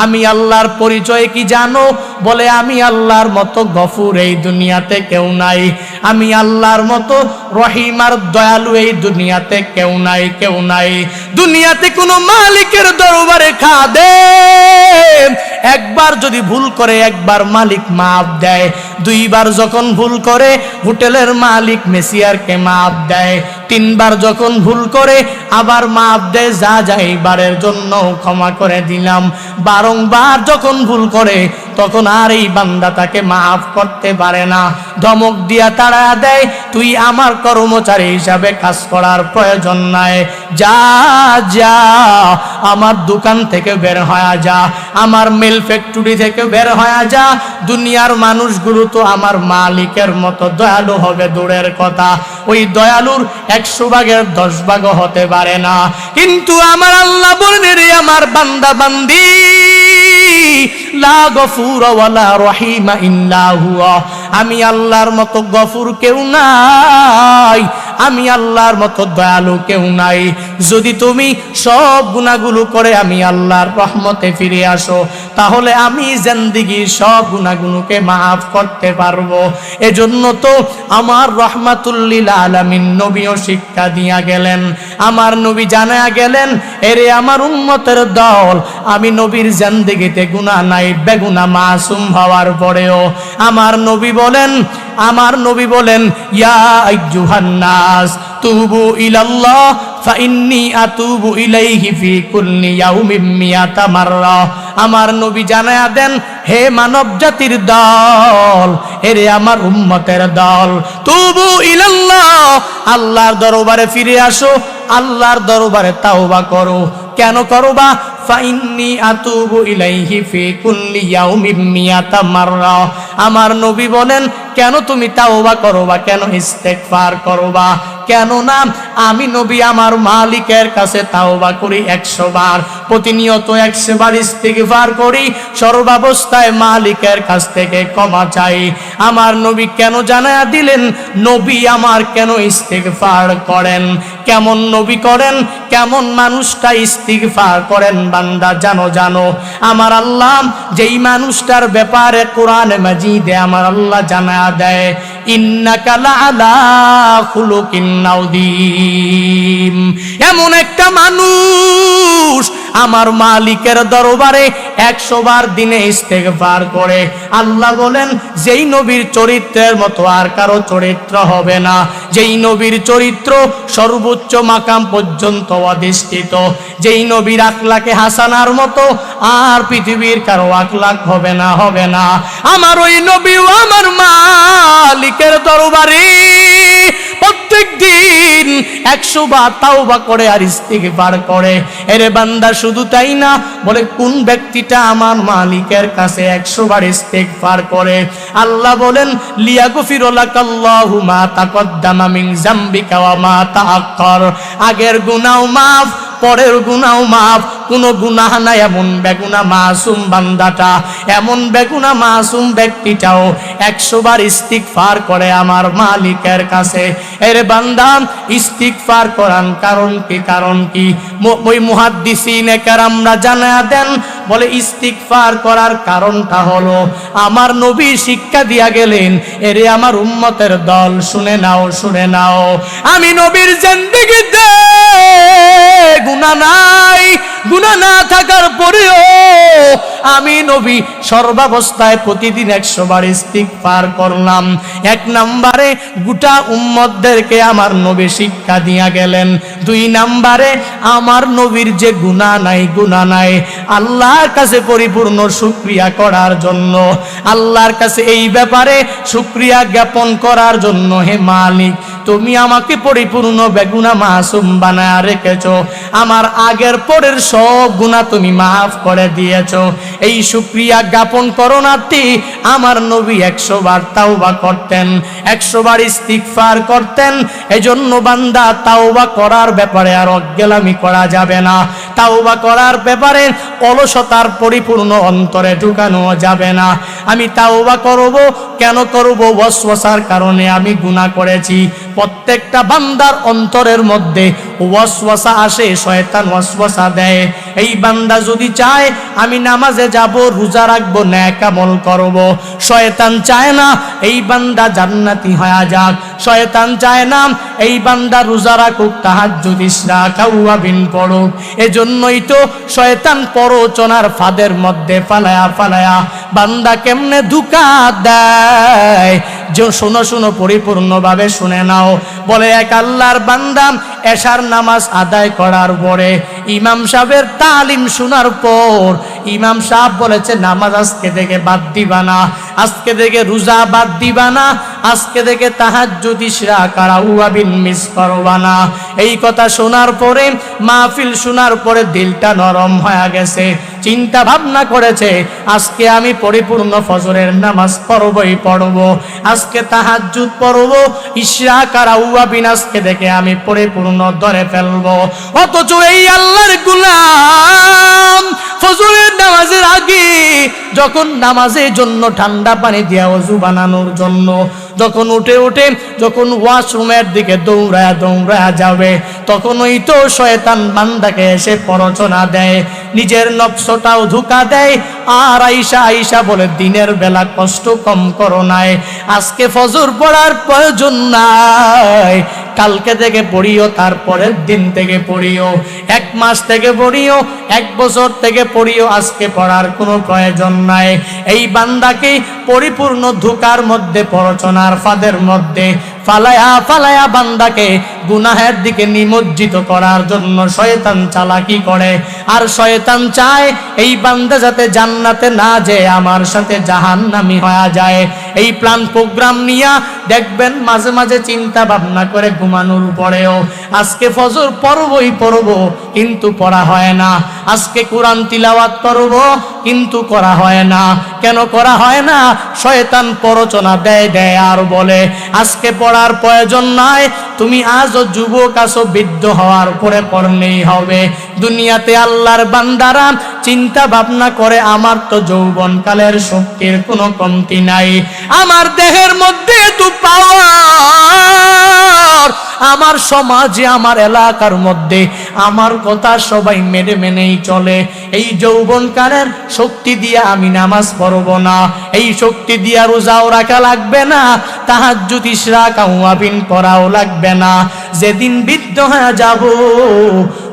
আমি আল্লাহর পরিচয় কি জানো? বলে আমি আল্লাহর মতো গফুর এই দুনিয়াতে কেউ নাই, আমি আল্লাহর মতো রহিম আর দয়ালু এই দুনিয়াতে কেউ নাই, কেউ নাই। দুনিয়াতে কোনো মালিকের দরবারে খাদেম একবার যদি ভুল করে একবার মালিক মাফ দেয়, দুইবার যখন ভুল করে হোটেলের মালিক মেসিয়ারকে মাফ দেয়, তিনবার যখন ভুল করে আবার মাফ দেয়, যা যাইবারের জন্য ক্ষমা করে দিলাম। বারংবার যখন ভুল করে তখন আর এই বান্দা তাকে মাফ করতে পারে না, ধমক দিয়া তাড়া দেয়, তুই আমার কর্মচারী হিসাবে কাজ করার প্রয়োজন নাই, যা যা আমার দোকান থেকে বের হয়ে যা, আমার মিল ফ্যাক্টরি থেকে বের হয়ে যা। দুনিয়ার মানুষগুলো তো আমার মালিকের মতো দয়ালু হবে দূরের কথা, ওই দয়ালুর 100 ভাগের 10 ভাগও হতে পারে না। কিন্তু আমার আল্লাহ বলেন, রে আমার বান্দা বান্দি, লা গফুর ওয়ালা রহিমা ইল্লা হুয়া। আমি আল্লাহর মতো গফুর কেউ নাই, আমি আল্লাহর মতো দয়ালু কেউ নাই। যদি তুমি সব গুনাহগুলো করে আমি আল্লাহর রহমতে ফিরে আসো, তাহলে আমি জিন্দেগির সব গুনাহগুলোকে মাফ করতে পারবো। এজন্য তো আমার রহমাতুল লিল আলামিন নবীও শিক্ষা দিয়া গেলেন, আমার নবী জানায়া গেলেন, এরে আমার উম্মতের দল, আমি নবীর জিন্দেগিতে গুনাহ নাই, বেগুনাহ মাসুম হওয়ার পরেও আমার নবী বলেন ইয়া আইয়ুহান নাস তুবু ইলাল্লাহ ফাইন্নী আতুবু ইলাইহি ফি কুল্লি ইয়াউমিন মিয়াতা মাররা। আমার নবী জানায়া দেন, হে মানব জাতির দল, এরে আমার উম্মতের দল, তুবু ইলাল্লাহ, আল্লাহর দরবারে ফিরে আসো, আল্লাহর দরবারে তাওবা করো। কেন করবা? ফাইন্নী আতুবু ইলাইহি ফি কুল্লি ইয়াউমিন মিয়াতা মাররা। আমার নবী বলেন, কেন তুমি তাওবা করবা, কেন ইস্তেগফার করবা? কেন না আমি নবী আমার মালিকের কাছে তাওবা করি 100 বার, প্রতিনিয়ত 100 বার ইস্তিগফার করি, সর্বাবস্থায় মালিকের কাছ থেকে ক্ষমা চাই। আমার নবী কেন জানায়া দিলেন, নবী আমার কেন ইস্তিগফার করেন, কেমন নবী করেন, কেমন মানুষটা ইস্তিগফার করেন বান্দা জানো। আমার আল্লাহ যেই মানুষটার ব্যাপারে কোরআনে মাজিদে আমার আল্লাহ জানায়া দেয়, ইন্নাকা লাআলা খুলুকিন আযীম, এমন একটা মানুষ আমার মালিকের দরবারে 100 বার দিনে ইস্তেগফার করে। আল্লাহ বলেন, যেই নবীর চরিত্রের মতো আর কারো চরিত্র হবে না, যেই নবীর চরিত্র সর্বোচ্চ মাকাম পর্যন্ত অধিষ্ঠিত, যেই নবীর আখলাকে হাসানার মতো আর পৃথিবীর কারো আখলাক হবে না। আমার ওই নবী আমার মালিকের দরবারে প্রত্যেক দিন 100 বার তাওবা করে আর ইস্তিগফার করে। এরে বান্দা, শুধু তাই না, বলে কোন ব্যক্তিটা আমার মালিকের কাছে 100 বার ইস্তিগফার করে, আল্লাহ বলেন লিয়াগফিরু লাকাল্লাহু মা তাকদ্দামা মিন যামবিকা ওয়া মা তাআক্কার, আগের গুনাহ মাফ, পরের গুনাহ মাফ, কোনো গুনাহ নাই এমন বেগুনা মাসুম বান্দাটা, এমন বেগুনা মাসুম ব্যক্তিটাও 100 বার ইস্তিগফার করে আমার মালিকের কাছে। এর বান্দা, ইস্তিগফার করার কারণ কি? ওই মুহাদ্দিসিনে কেরামরা জানায়া দেন, বলে ইস্তিগফার করার কারণটা হলো আমার নবী শিক্ষা দিয়া গেলেন, এরে আমার উম্মতের দল শুনে নাও, আমি নবীর জিন্দেগিতে গুনাহ না থাকার পরেও আমি নবী সর্বাবস্থায় প্রতিদিন 100 বার ইস্তিগফার করলাম। 1 নম্বরে গোটা উম্মতদেরকে আমার নবী শিক্ষা দিয়া গেলেন। 2 নম্বরে আমার নবীর যে গুনাহ নাই আল্লাহর কাছে পরিপূর্ণ শুকরিয়া করার জন্য, আল্লাহর কাছে এই ব্যাপারে শুকরিয়া জ্ঞাপন করার জন্য, হে মালিক তুমি আমাকে পরিপূর্ণ বেগুনাহ মাসুম বানায়া রেখেছো, আমার আগের পরের সব গুনাহ তুমি মাফ করে দিয়েছো। এই শুকরিয়া জ্ঞাপন করোনাতে আমার নবী 100 বার তাওবা করতেন, 100 বার ইস্তিগফার করতেন। এজন্য বান্দা, তাওবা করার ব্যাপারে আর অজ্ঞালামি করা যাবে না, তাওবা করার ব্যাপারে অলসতার পরিপূর্ণ অন্তরে ঢুকানো যাবে না। আমি তাওবা করব, কেন করব? ওয়াসওয়াসার কারণে আমি গুনাহ করেছি। প্রত্যেকটা বান্দার অন্তরের মধ্যে ওয়াসওয়াসা আসে, শয়তান ওয়াসওয়াসা দেয়। এই বান্দা যদি চায় আমি নামাজে যাব, রোজা রাখবো, নেক আমল করব, শয়তান চায় না এই বান্দা জান্নাতি হয়ে যাক, শয়তান চায় না এই বান্দা রোজা রাখুক, তাহাজ্জুদ ইশরাক আওয়াবিন পড়ুক। এজন্যই তো শয়তান প্ররোচনার ফাঁদের মধ্যে ফালায়া বান্দা কেমনে ধোঁকা দেয়। যে শোনো পরিপূর্ণভাবে শুনে নাও। বলে এক আল্লাহর বান্দা এশার নামাজ আদায় করার পরে ইমাম সাহেবের তালিম শোনার পর ইমাম সাহেব বলেছে, নামাজ আজকে থেকে বাদ দিবা না, আজকে থেকে রোজা বাদ দিবা না, আজকে থেকে তাহাজ্জুদ ইশরাক আর আওয়াবিন মিস করবা না। এই কথা শোনার পরে, মাহফিল শোনার পরে দিলটা নরম হয়ে গেছে, চিন্তা ভাবনা করেছে, আজকে আমি পরিপূর্ণ ফজরের নামাজ পড়ব, আজকে তাহাজ্জুদ পড়ব, ইশরাক আর আওয়াবিন আজকে থেকে আমি পরিপূর্ণ ধরে ফেলবো। অথচ এই আল্লাহর গোলাম ফজরের নামাজের আগে যখন নামাজের জন্য ঠান্ডা পানি দিয়া ওযু বানানোর জন্য যখন উঠে উঠে যখন ওয়াশরুমের দিকে দৌড়ায়া দৌড়ায়া যাবে, তখন ওই তো শয়তান বান্দাকে এসে প্ররোচনা দেয়, নিজের নফসটাও ধোঁকা দেয়। আর আইসা আইসা বলে, দিনের বেলা কষ্ট কম করো নাই, আজকে ফজর পড়ার প্রয়োজন নাই, কালকে থেকে পড়িও, তারপরের দিন থেকে পড়িও, 1 মাস থেকে পড়িও, 1 বছর থেকে পড়িও, আজকে পড়ার কোনো প্রয়োজন নাই। এই বান্দাকে পরিপূর্ণ ধোঁকার মধ্যে, প্ররোচনার ফাঁদের মধ্যে ফালায়া ফালায়া বান্দাকে গুনাহের দিকে নিমজ্জিত করার জন্য শয়তান চালাকি করে। আর শয়তান চায় এই বান্দা যাতে জান্নাতে না যায়, আমার সাথে জাহান্নামী হয়ে যায়। এই প্ল্যান প্রোগ্রাম নিয়া দেখবেন মাঝে মাঝে চিন্তা ভাবনা করে ঘুমানোর পরেও আজকে ফজর পড়বই পড়ব, কিন্তু পড়া হয় না। আজকে কোরআন তিলাওয়াত করব, কিন্তু করা হয় না। কেন করা হয় না? শয়তান প্ররোচনা দেয় দেয় আর বলে, আজকে পড়ার প্রয়োজন নাই, তুমি আজও যুবক আছো, বৃদ্ধ হওয়ার পরে পড়লেই হবে। দুনিয়াতে আল্লাহর বান্দারা চিন্তা ভাবনা করে, আমার তো যৌবনকালের শক্তির কোনো কমতি নাই, আমার দেহের মধ্যে তো পাওয়ার, আমার সমাজে আমার এলাকার মধ্যে আমার কথা সবাই মেনেই চলে। এই যৌবনকালের শক্তি দিয়ে আমি নামাজ পড়ব না, এই শক্তি দিয়ে রোজাও রাখা লাগবে না, তাহাজ্জুদ ইশরাক আওয়াবিন পড়াও লাগবে না। যেদিন বৃদ্ধ হয়ে যাব,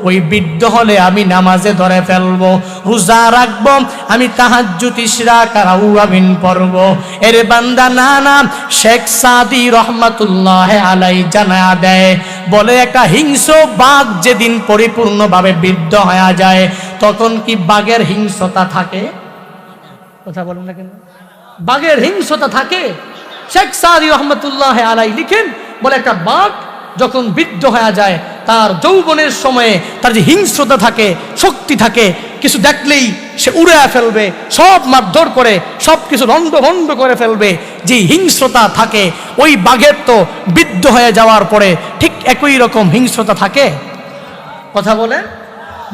ওই বৃদ্ধ হলে আমি নামাজে ধরে ফেলবো, রোজা রাখবো, আমি তাহাজ্জুদ ইশরাক আর আওয়াবিন পড়ব। এর বান্দা না না, শেখ সাদি রহমাতুল্লাহ আলাইহি জানা দেয়, বলে একটা হিংস্র বাঘ যেদিন পরিপূর্ণভাবে বৃদ্ধ হয়ে যায়, তখন কি বাঘের হিংস্রতা থাকে? কথা বলেন না কেন? বাঘের হিংস্রতা থাকে? শেখ সাদি রহমাতুল্লাহ আলাইহি লিখেন, বলে একটা বাঘ যখন বৃদ্ধ হয়ে যায়, তার যৌবনের সময়ে তার যে হিংস্রতা থাকে, শক্তি থাকে, কিছু দেখলেই সে উড়ে ফেলবে, সব মারধর করে সব কিছু লন্ডভন্ড করে ফেলবে, যে হিংস্রতা থাকে, ওই বাঘের তো বৃদ্ধ হয়ে যাওয়ার পরে ঠিক একই রকম হিংস্রতা থাকে? কথা বলে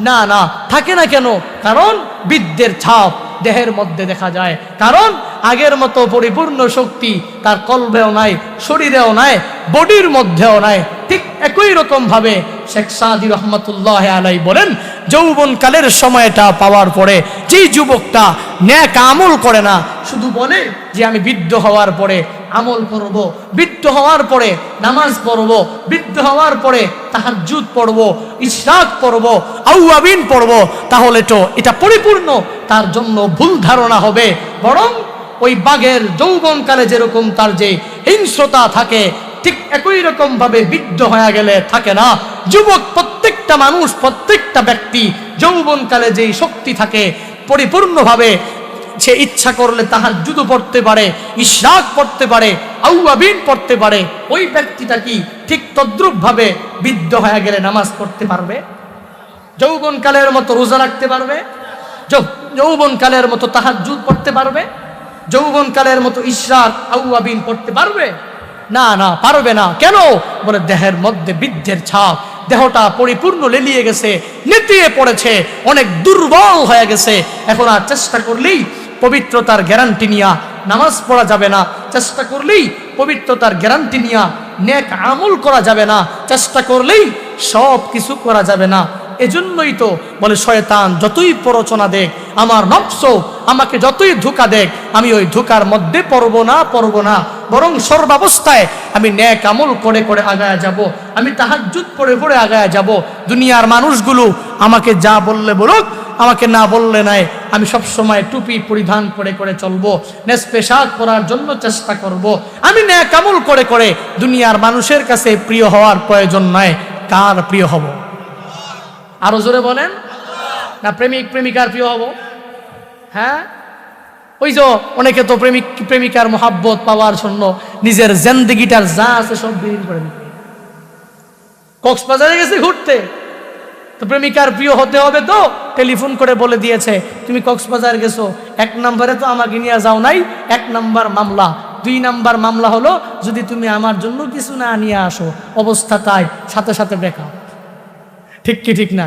না, না থাকে না। কেন? কারণ বৃদ্ধের ছাপ দেহের মধ্যে দেখা যায়, কারণ আগের মতো পরিপূর্ণ শক্তি তার কলবেও নাই, শরীরেও নাই, বডির মধ্যেও নাই। ঠিক একই রকম ভাবে শেখ সাদি রহমাতুল্লাহ আলাইহি বলেন, যৌবনকালের সময়টা পাওয়ার পরে যে যুবকটা নেক আমল করে না, শুধু বলে যে আমি বৃদ্ধ হওয়ার পরে আমল করব, বৃদ্ধ হওয়ার পরে নামাজ পড়ব, বৃদ্ধ হওয়ার পরে তাহাজ্জুদ পড়ব, ইশরাক পড়ব, আওয়াবিন পড়ব, তাহলে তো এটা পরিপূর্ণ তার জন্য ভুল ধারণা হবে। বরং ওই বাঘের যৌবনকালে যেরকম তার যে হিংস্রতা থাকে, ঠিক একই রকম ভাবে বৃদ্ধ হয়ে গেলে থাকে না। যুবক প্রত্যেকটা মানুষ, প্রত্যেকটা ব্যক্তি যৌবনকালে যেই শক্তি থাকে, পরিপূর্ণভাবে সে ইচ্ছা করলে তাহাজ্জুদ পড়তে পারে, ইশরাক পড়তে পারে, আওয়াবিন পড়তে পারে। ওই ব্যক্তিটা কি ঠিক তদ্রুপ ভাবে বৃদ্ধ হয়ে গেলে নামাজ পড়তে পারবে? যৌবনকালের মতো রোজা রাখতে পারবে? যৌবনকালের মতো তাহাজ্জুদ পড়তে পারবে? যৌবনকালের মতো ইশরাক আওয়াবিন পড়তে পারবে? না, না, পারবে না। কেন? বলে দেহের মধ্যে বৃদ্ধের ছাপ, দেহটা পরিপূর্ণ লেলিয়ে গেছে, নেতিয়ে পড়েছে, অনেক দুর্বল হয়ে গেছে। এখন আর চেষ্টা করলেই পবিত্রতার গ্যারান্টি নিয়া নামাজ পড়া যাবে না, চেষ্টা করলেই পবিত্রতার গ্যারান্টি নিয়া নেক আমল করা যাবে না, চেষ্টা করলেই সব কিছু করা যাবে না। এজন্যই তো বলে শয়তান যতই প্ররোচনা দেখ, আমার নফস আমাকে যতই ধোঁকা দেখ, আমি ওই ধোঁকার মধ্যে পড়ব না, বরং সর্বাবস্থায় আমি নেক আমল করে করে আগায়া যাব, আমি তাহাজ্জুদ পড়ে পড়ে আগায়া যাব। দুনিয়ার মানুষগুলো আমাকে যা বললে বলুক, আমাকে না বললে নাই, আমি সব সময় টুপি পরিধান করে করে চলবো, নেস পেশাক করার জন্য চেষ্টা করব। আমি নেক আমল করে করে দুনিয়ার মানুষের কাছে প্রিয় হওয়ার প্রয়োজন নয়। কার প্রিয় হব? আরো জোরে বলেন না। প্রেমিক প্রেমিকার প্রিয় হব? হ্যাঁ, ওই যে অনেকে তো প্রেমিক প্রেমিকার মহাব্বত পাওয়ার জন্য নিজের জিন্দেগিটার যা আছে সব বিলীন করে দিতে। কক্সবাজারে গেছে ঘুরতে, তো প্রেমিকার প্রিয় হতে হবে, তো টেলিফোন করে বলে দিয়েছে, তুমি কক্সবাজার গেছো, 1 নম্বরে তো আমাকে নিয়ে যাও নাই, 1 নম্বর মামলা। 2 নম্বর মামলা হলো যদি তুমি আমার জন্য কিছু না নিয়ে আসো, অবস্থা তাই, সাথে সাথে ব্রেকআপ। ঠিক কি ঠিক না?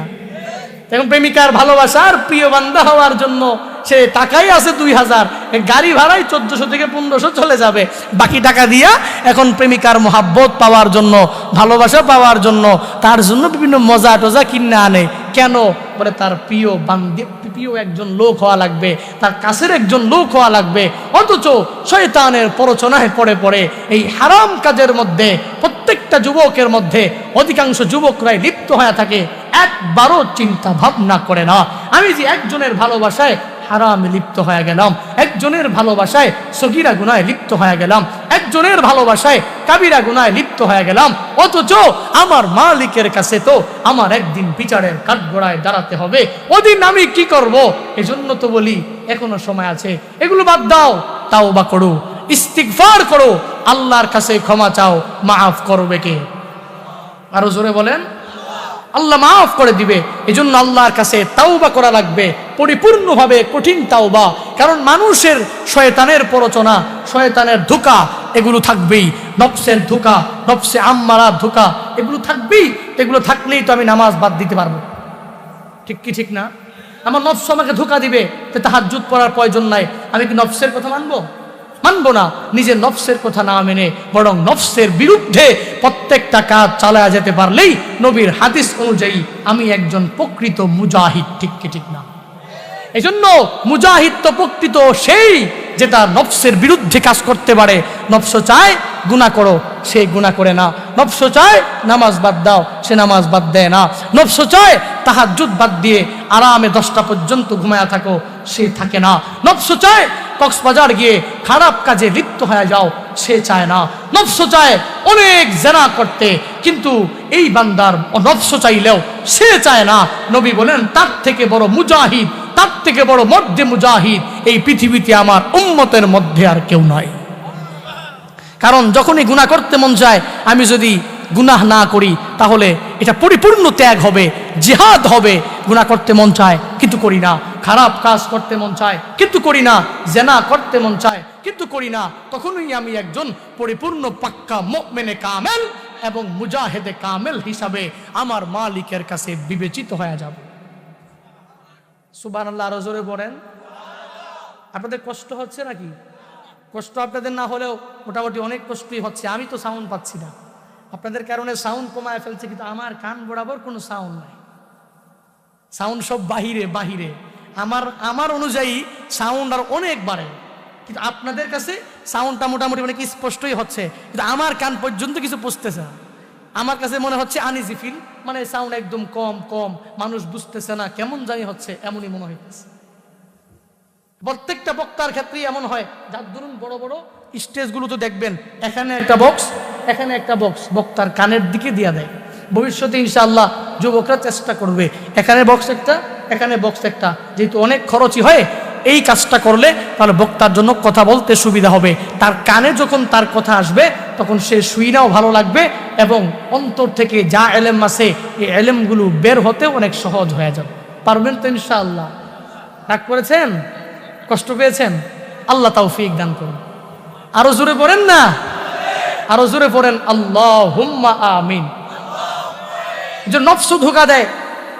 এখন প্রেমিকার ভালোবাসার প্রিয় বান্দা হওয়ার জন্য সে টাকাই আছে 2000, গাড়ি ভাড়াই 1400 থেকে 1500 চলে যাবে, বাকি টাকা দিয়া এখন প্রেমিকার মোহাব্বত পাওয়ার জন্য, ভালোবাসা পাওয়ার জন্য, তার জন্য বিভিন্ন মজা টজা কিনে আনে। কেন? বলে তার প্রিয় একজন লোক হওয়া লাগবে, তার কাছের একজন লোক হওয়া লাগবে। অথচ শয়তানের প্ররোচনায় পড়ে পড়ে এই হারাম কাজের মধ্যে প্রত্যেকটা যুবকের মধ্যে অধিকাংশ যুবকরাই লিপ্ত হয়ে থাকে, একবারও চিন্তা ভাবনা করে না আমি যে একজনের ভালোবাসায় হারামে লিপ্ত হয়ে গেলাম, একজনের ভালোবাসায় সগীরা গুনাহে লিপ্ত হয়ে গেলাম, একজনের ভালোবাসায় কাবিরা গুনাহে লিপ্ত হয়ে গেলাম। অথচ আমার মালিকের কাছে তো আমার একদিন বিচারের কাঠগড়ায় দাঁড়াতে হবে, ওদিন আমি কি করব? এজন্য তো বলি এখনো সময় আছে, এগুলো বাদ দাও, তাওবা করো, ইস্তিগফার করো, আল্লাহর কাছে ক্ষমা চাও, মাফ করবে কে? আরো জোরে বলেন, আল্লাহ মাফ করে দিবে। এজন্য আল্লাহর কাছে তাওবা করা লাগবে পরিপূর্ণভাবে, কঠিন তাওবা। কারণ মানুষের শয়তানের প্ররোচনা, শয়তানের ধোঁকা এগুলো থাকবেই, নফসের ধোঁকা, নফসে আম্মারার ধোঁকা এগুলো থাকবেই। এগুলো থাকলেই তো আমি নামাজ বাদ দিতে পারবো, ঠিক কি ঠিক না? আমার নফস আমাকে ধোঁকা দিবে যে তাহাজ্জুদ পড়ার প্রয়োজন নাই, আমি কি নফসের কথা মানবো? মানবো না। নিজের নফসের কথা না মেনে বরং নফসের বিরুদ্ধে প্রত্যেকটা কাজ চালায়া যেতে পারলেই নবীর হাদিস অনুযায়ী আমি একজন প্রকৃত মুজাহিদ, ঠিক কি ঠিক না? এই জন্য মুজাহিদ তো প্রকৃত সেই যেটা নফসের বিরুদ্ধে কাজ করতে পারে। নফস চায় গুনাহ করো, সে গুনাহ করে না। নফস চায় নামাজ বাদ দাও, সে নামাজ বাদ দেয় না। নফস চায় তাহাজ্জুদ বাদ দিয়ে আরামে 10টা পর্যন্ত ঘুমায়া থাকো, সে থাকে না। নফস চায় কক্সবাজার গিয়ে খারাপ কাজে লিপ্ত হয়ে যাও, সে চায় না। নফস চায় অনেক জেনা করতে, কিন্তু এই বান্দার নফস চাইলেও সে চায় না। নবী বলেন তার থেকে বড় মুজাহিদ, তার থেকে বড় মধ্যে মুজাহিদ এই পৃথিবীতে আমার উম্মতের মধ্যে আর কেউ নয়। কারণ যখনই গুনাহ করতে মন চায়, আমি যদি গুনাহ না করি তাহলে এটা পরিপূর্ণ ত্যাগ হবে, জিহাদ হবে। গুনাহ করতে মন চায় কিন্তু করি না, খারাপ কাজ করতে মন চায় কিন্তু করি না, জেনা করতে মন চায় কিন্তু করি না, তখনই আমি একজন পরিপূর্ণ পাক্কা মুমিনে কামেল এবং মুজাহিদে কামেল হিসাবে আমার মালিকের কাছে বিবেচিত হয়ে যাব। সুবহানাল্লাহ, আরো জোরে বলেন। আপনাদের কষ্ট হচ্ছে নাকি? কষ্ট আপনাদের না হলেও মোটামুটি অনেক কষ্টই হচ্ছে। আমি তো সাউন্ড পাচ্ছি না, আপনাদের কারণে সাউন্ড কমায় ফেলছে, কিন্তু আমার কান বরাবর কোনো সাউন্ড নাই। সাউন্ড সব বাহিরে বাহিরে, আমার অনুযায়ী সাউন্ড আর অনেক বাড়ে, কিন্তু আপনাদের কাছে সাউন্ডটা মোটামুটি অনেক স্পষ্টই হচ্ছে, কিন্তু আমার কান পর্যন্ত কিছু পৌঁছতেছে না। আমার কাছে মনে হচ্ছে আনইজি ফিল, মানে সাউন্ড একদম কম কম, মানুষ বুঝতেছে না, কেমন জানি হচ্ছে, এমনই মনে হইতেছে। প্রত্যেকটা বক্তার ক্ষেত্রেই এমন হয়। যার ধরুন বড় বড় স্টেজগুলো তো দেখবেন, এখানে একটা বক্স, এখানে একটা বক্স, বক্তার কানের দিকে দিয়া দেয়। ভবিষ্যতে ইনশাআল্লাহ যুবকরা চেষ্টা করবে এখানে বক্স একটা, এখানে বক্স একটা, যেহেতু অনেক খরচই হয়, এই কাজটা করলে তাহলে বক্তার জন্য কথা বলতে সুবিধা হবে। তার কানে যখন তার কথা আসবে তখন সে শুইনাও ভালো লাগবে, এবং অন্তর থেকে যা এলেম আছে এই এলেমগুলো বের হতে অনেক সহজ হয়ে যাবে। পারবেন তো ইনশাআল্লাহ? রাগ করেছেন? কষ্ট পেয়েছেন? আল্লাহ তৌফিক দান করুন। আরো জোরে পড়েন না, আরো জোরে পড়েন আল্লাহুম্মা আমিন। যে নফস ধোঁকা দেয়,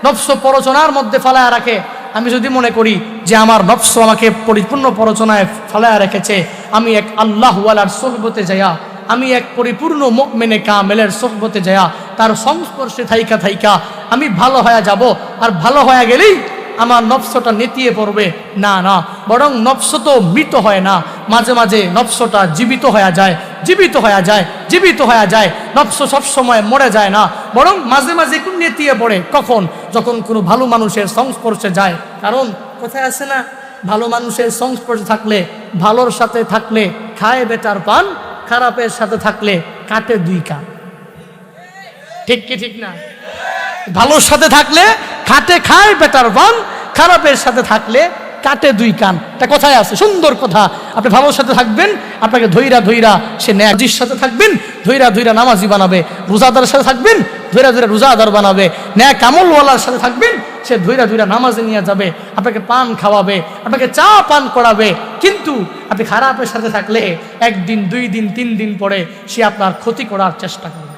নফস প্ররোচনার মধ্যে ফালায়া রাখে। আমি যদি মনে করি যে আমার নফস আমাকে পরিপূর্ণ প্ররোচনায় ফালায়া রেখেছে, আমি এক আল্লাহওয়ালার সোহবতে যাইয়া, আমি এক পরিপূর্ণ মুমিনে কামেলের সোহবতে যাইয়া তার সংস্পর্শে থাইকা থাইকা আমি ভালো হয়ে যাব, আর ভালো হয়ে গেলেই আমার নফসটা নেতিয়ে পড়বে, না না, বরং নফস তো মৃত হয় না, মাঝে মাঝে নফসটা জীবিত হয়ে যায়, জীবিত হয়ে যায়, জীবিত হয়ে যায়। নফস সবসময় মরে যায় না, বরং মাঝে মাঝে একটু নেতিয়ে পড়ে। কখন? যখন কোনো ভালো মানুষের সংস্পর্শে যায়। কারণ কোথায় আছে না, ভালো মানুষের সংস্পর্শে থাকলে, ভালোর সাথে থাকলে খায় বেটার পান, খারাপের সাথে থাকলে কাটে 2 কান। ঠিক কি ঠিক না? ভালোর সাথে থাকলে খাটে খায় বেটার পান, খারাপের সাথে থাকলে কাটে 2 কান। এটা কোথায় আছে? সুন্দর কথা। আপনি ভালোর সাথে থাকবেন, আপনাকে ধৈরা ধৈরা সে ন্যাজির সাথে থাকবেন, ধৈরা ধৈরা নামাজি বানাবে। রোজাদারের সাথে থাকবেন, ধৈরা ধৈরা রোজাদার বানাবে। ন্যায় কামলওয়ালার সাথে থাকবেন, সে ধৈরা ধৈরা নামাজে নিয়ে যাবে, আপনাকে পান খাওয়াবে, আপনাকে চা পান করাবে। কিন্তু আপনি খারাপের সাথে থাকলে 1 দিন 2 দিন 3 দিন পরে সে আপনার ক্ষতি করার চেষ্টা করবে।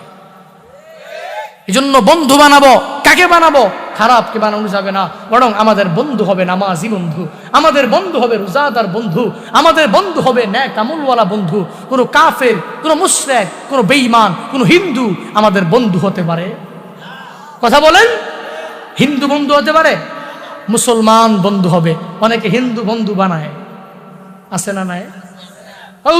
এই জন্য বন্ধু বানাবো, কাকে বানাবো? খারাপকে বানানো যাবে না, বরং আমাদের বন্ধু হবে নামাজি বন্ধু, আমাদের বন্ধু হবে রোজাদার বন্ধু, আমাদের বন্ধু হবে ন্যাক আমলওয়ালা বন্ধু। কোনো কাফের, কোনো মুশরিক, কোনো বেঈমান, কোনো হিন্দু আমাদের বন্ধু হতে পারে? কথা বলেন, হিন্দু বন্ধু হতে পারে? মুসলমান বন্ধু হবে। অনেকে হিন্দু বন্ধু বানায়, আছে না নাই?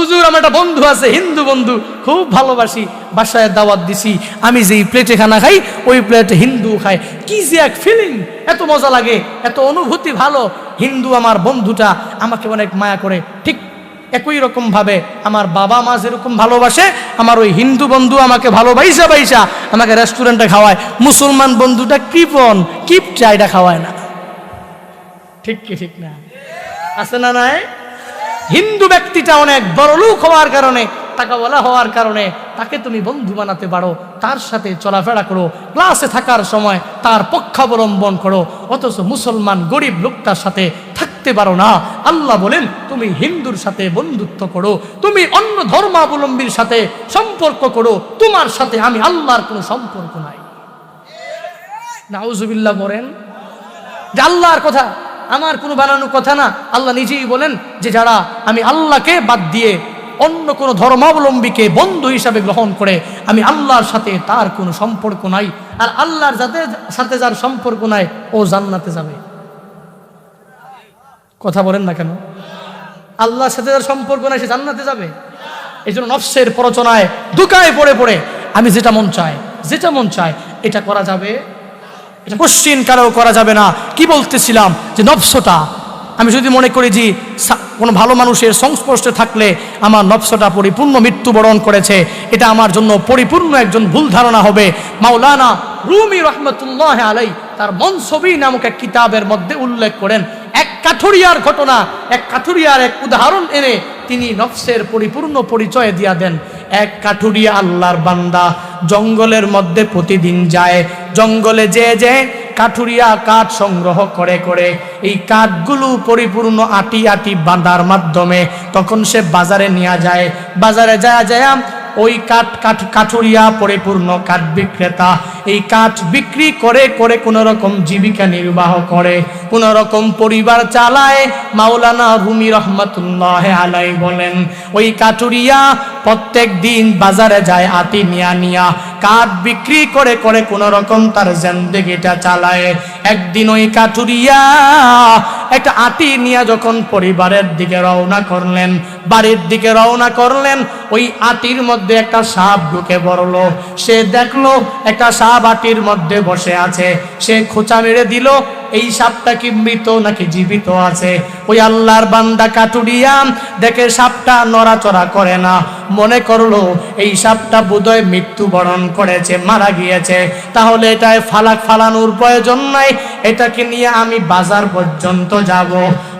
হুজুর আমার একটা বন্ধু আছে হিন্দু বন্ধু, খুব ভালোবাসি, বাসায় দাওয়াত দিছি, আমি যেই প্লেটে খানা খাই ওই প্লেটে হিন্দু খায়, কি যে এক ফিলিং, এত মজা লাগে, এত অনুভূতি ভালো। হিন্দু আমার বন্ধুটা আমাকে অনেক মায়া করে, ঠিক একই রকম ভাবে আমার বাবা মা যেরকম ভালোবাসে, আমার ওই হিন্দু বন্ধু আমাকে ভালোবাসা আমাকে রেস্টুরেন্টে খাওয়ায়। মুসলমান বন্ধুটা কৃপণ, কিপটা, এটা খাওয়ায় না। ঠিক কি ঠিক না? আছে না নাই? হিন্দু ব্যক্তিটা অনেক বড় লোক হওয়ার কারণে, টাকাওয়ালা হওয়ার কারণে তাকে তুমি বন্ধু বানাতে পারো, তার সাথে চলাফেরা করো, ক্লাসে থাকার সময় তার পক্ষাবলম্বন করো। অথচ মুসলমান গরিব লোকটার সাথে থাকতে পারো না। আল্লাহ বলেন তুমি হিন্দুর সাথে বন্ধুত্ব করো, তুমি অন্য ধর্মাবলম্বীর সাথে সম্পর্ক করো, তোমার সাথে আমি আল্লাহর কোনো সম্পর্ক নাই। নাউজুবিল্লাহ বলেন যে আল্লাহর কথা আমার কোনো বানানো কথা না। আল্লাহ নিজেই বলেন যে যারা আমি আল্লাহকে বাদ দিয়ে অন্য কোনো ধর্মাবলম্বীকে বন্ধু হিসাবে গ্রহণ করে, আমি আল্লাহর সাথে তার কোনো সম্পর্ক নাই। আর আল্লাহর সাথে যার সম্পর্ক নাই ও জান্নাতে যাবে। কথা বলেন না কেন? আল্লাহর সাথে যার সম্পর্ক নাই সে জান্নাতে যাবে? এই জন্য নফসের প্ররোচনায় ধোঁকায় পড়ে আমি যেটা মন চায় এটা করা যাবে, এটা কোশ্চিন কারও করা যাবে না। কি বলতেছিলাম যে নফসটা আমি যদি মনে করি যে কোনো ভালো মানুষের সংস্পর্শে থাকলে আমার নফসটা পরিপূর্ণ মৃত্যুবরণ করেছে, এটা আমার জন্য পরিপূর্ণ একজন ভুল ধারণা হবে। মাওলানা রুমি রহমতুল্লাহ আলাই তার মনসবি নামক এক কিতাবের মধ্যে উল্লেখ করেন এক কাঠুরিয়ার ঘটনা, এক কাঠুরিয়ার এক উদাহরণ এনে তিনি নফসের পরিপূর্ণ পরিচয় দিয়া দেন। এক কাঠুরিয়া আল্লাহর বান্দা জঙ্গলের মধ্যে প্রতিদিন যায়। জঙ্গলে যে কাঠুরিয়া কাঠ সংগ্রহ করে এই কাঠগুলো পরিপূর্ণ আটি বাঁধার মাধ্যমে তখন সে বাজারে নিয়ে যায়। বাজারে যায় ওই কাঠুরিয়া পরিপূর্ণ কাঠ বিক্রেতা এই কাঠ বিক্রি করে কোন রকম জীবিকা নির্বাহ করে, কোন রকম পরিবার চালায়। মাওলানা রুমি রহমতুল্লাহ আলাই বলেন ওই কাঠুরিয়া প্রত্যেক দিন বাজারে যায় আটি নিয়া কাঠ বিক্রি করে কোন রকম তার জিন্দেগিটা চালায়। একদিন ওই কাঠুরিয়া একটা আটি নিয়ে যখন পরিবারের দিকে রওনা করলেন, বাড়ির দিকে রওনা করলেন, ওই আটির মধ্যে একটা সাপ ঢুকে পড়লো। সে দেখলো একটা সাপ আটির মধ্যে বসে আছে। সে খোঁচা মেরে দিল, এই সাপটা কি মৃত নাকি জীবিত আছে? ওই আল্লাহর বান্দা কাঠুরিয়া দেখে সাপটা নড়াচড়া করে না, মনে করলো এই সাপটা বোধহয় মৃত্যুবরণ করেছে, মারা গিয়েছে, তাহলে এটায় ফালানোর প্রয়োজন নাই, এটাকে নিয়ে আমি বাজার পর্যন্ত যাব।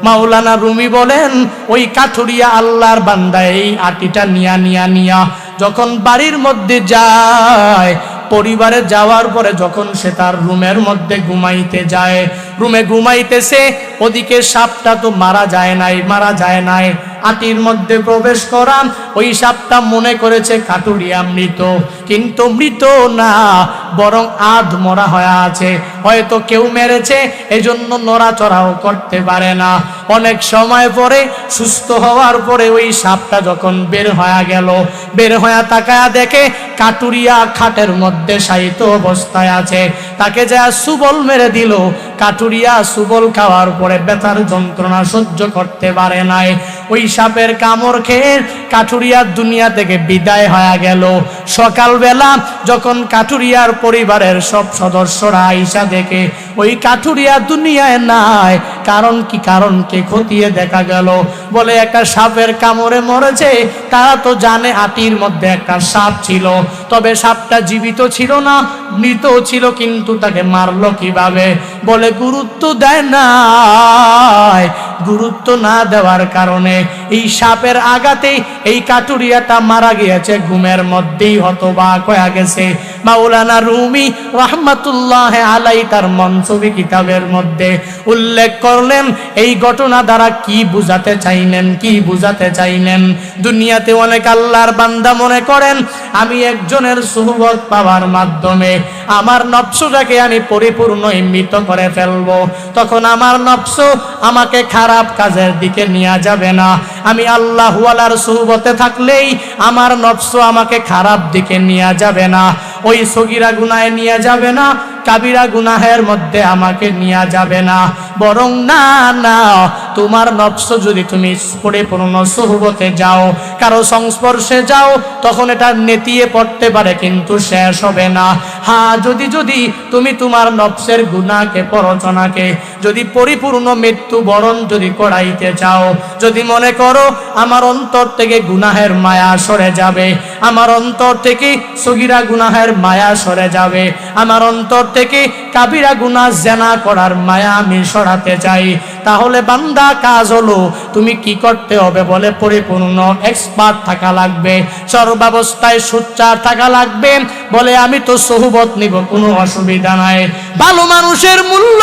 মাওলানা রুমি বলেন ওই কাঠুরিয়া আল্লাহর বান্দা এই আটিটা নিয়া যখন বাড়ির মধ্যে যায়, পরিবারে যাওয়ার পরে যখন সে তার রুমের মধ্যে ঘুমাইতে যায়, রুমে ঘুমাইতেছে, ওদিকে সাপটা তো মারা যায় নাই। আটির মধ্যে প্রবেশ করা ওই সাপটা মনে করেছে কাঠুরিয়া মৃত, কিন্তু মৃত না, বরং আধ মরা হয়ে আছে। হয়তো কেউ মেরেছে, এজন্য নড়াচড়াও করতে পারে না। অনেক সময় পরে সুস্থ হওয়ার পরে ওই সাপটা যখন বের হয়ে তাকায়া দেখে কাঠুরিয়া খাটের মধ্যে শায়িত অবস্থায় আছে। তাকে যা সুবল মেরে দিল। কাঠুরিয়া সুবল খাওয়ার পরে ব্যথার যন্ত্রণা সহ্য করতে পারে নাই। ওই সাপের কামড় খেয়ে কাঠুরিয়া দুনিয়া থেকে বিদায় হয়ে গেল। সকালবেলা যখন কাঠুরিয়ার পরিবারের সব সদস্যরা আইসা দেখে ওই কাঠুরিয়া দুনিয়ায় নাই, কারণকে খতিয়ে দেখা গেল, বলে একটা সাপের কামড়ে মরেছে। তারা তো জানে আটির মধ্যে একটা সাপ ছিল, তবে সাপটা জীবিত ছিল না, মৃত ছিল, কিন্তু তাকে মারলো কিভাবে? বলে গুরুত্ব দেয় না। গুরুত্ব না দেওয়ার কারণে এই সাপের আঘাতে এই কাঠুরিয়াটা মারা গিয়েছে, ঘুমের মধ্যেই হতবাক হয়ে গেছে। মাওলানা রুমি রাহমাতুল্লাহ আলাই তার মনসুবী কিতাবের মধ্যে উল্লেখ করলেন। এই ঘটনা দ্বারা কি বুঝাতে চাইলেন, কি বুঝাতে চাইলেন? দুনিয়াতে অনেক আল্লাহর বান্দা মনে করেন আমি একজনের সুহবত পাওয়ার মাধ্যমে আমার নফসটাকে আমি পরিপূর্ণ মৃত করে ফেলবো, তখন আমার নফস আমাকে খারাপ কাজের দিকে নিয়ে যাবে না। আমি আল্লাহ ওয়ালার সুহবতে থাকলেই আমার নফস আমাকে খারাপ দিকে নিয়ে যাবে না, ওই সগীরা গুনাহে নিয়ে যাবে না, কাবিরা গুনাহের মধ্যে আমাকে নিয়ে যাবে না। বরং না না, তোমার নফস যদি তুমি পরিপূর্ণ সুহবতে যাও, কারো সংস্পর্শে যাও, তখন এটা নেতিয়ে পড়তে পারে কিন্তু শেষ হবে না। হ্যাঁ, যদি তুমি তোমার নফসের গুনাহকে পরচনাকে যদি পরিপূর্ণ মৃত্যু বরণ যদি করাইতে চাও, যদি মনে করো আমার অন্তর থেকে গুনাহের মায়া সরে যাবে, আমার অন্তর থেকে সগীরা গুনাহের মায়া সরে যাবে, আমার অন্তর থেকে কাবিরা গুনাহ জেনা করার মায়া আমি সরাতে চাই, তাহলে বান্দা কাজ হলো তুমি কি করতে হবে বলে পরিপূর্ণ এক্সপার্ট থাকা লাগবে, সর্বাবস্থায় সোচ্চার থাকা লাগবে। বলে আমি তো সুহবত নিব, কোনো অসুবিধা নাই। ভালো মানুষের মূল্য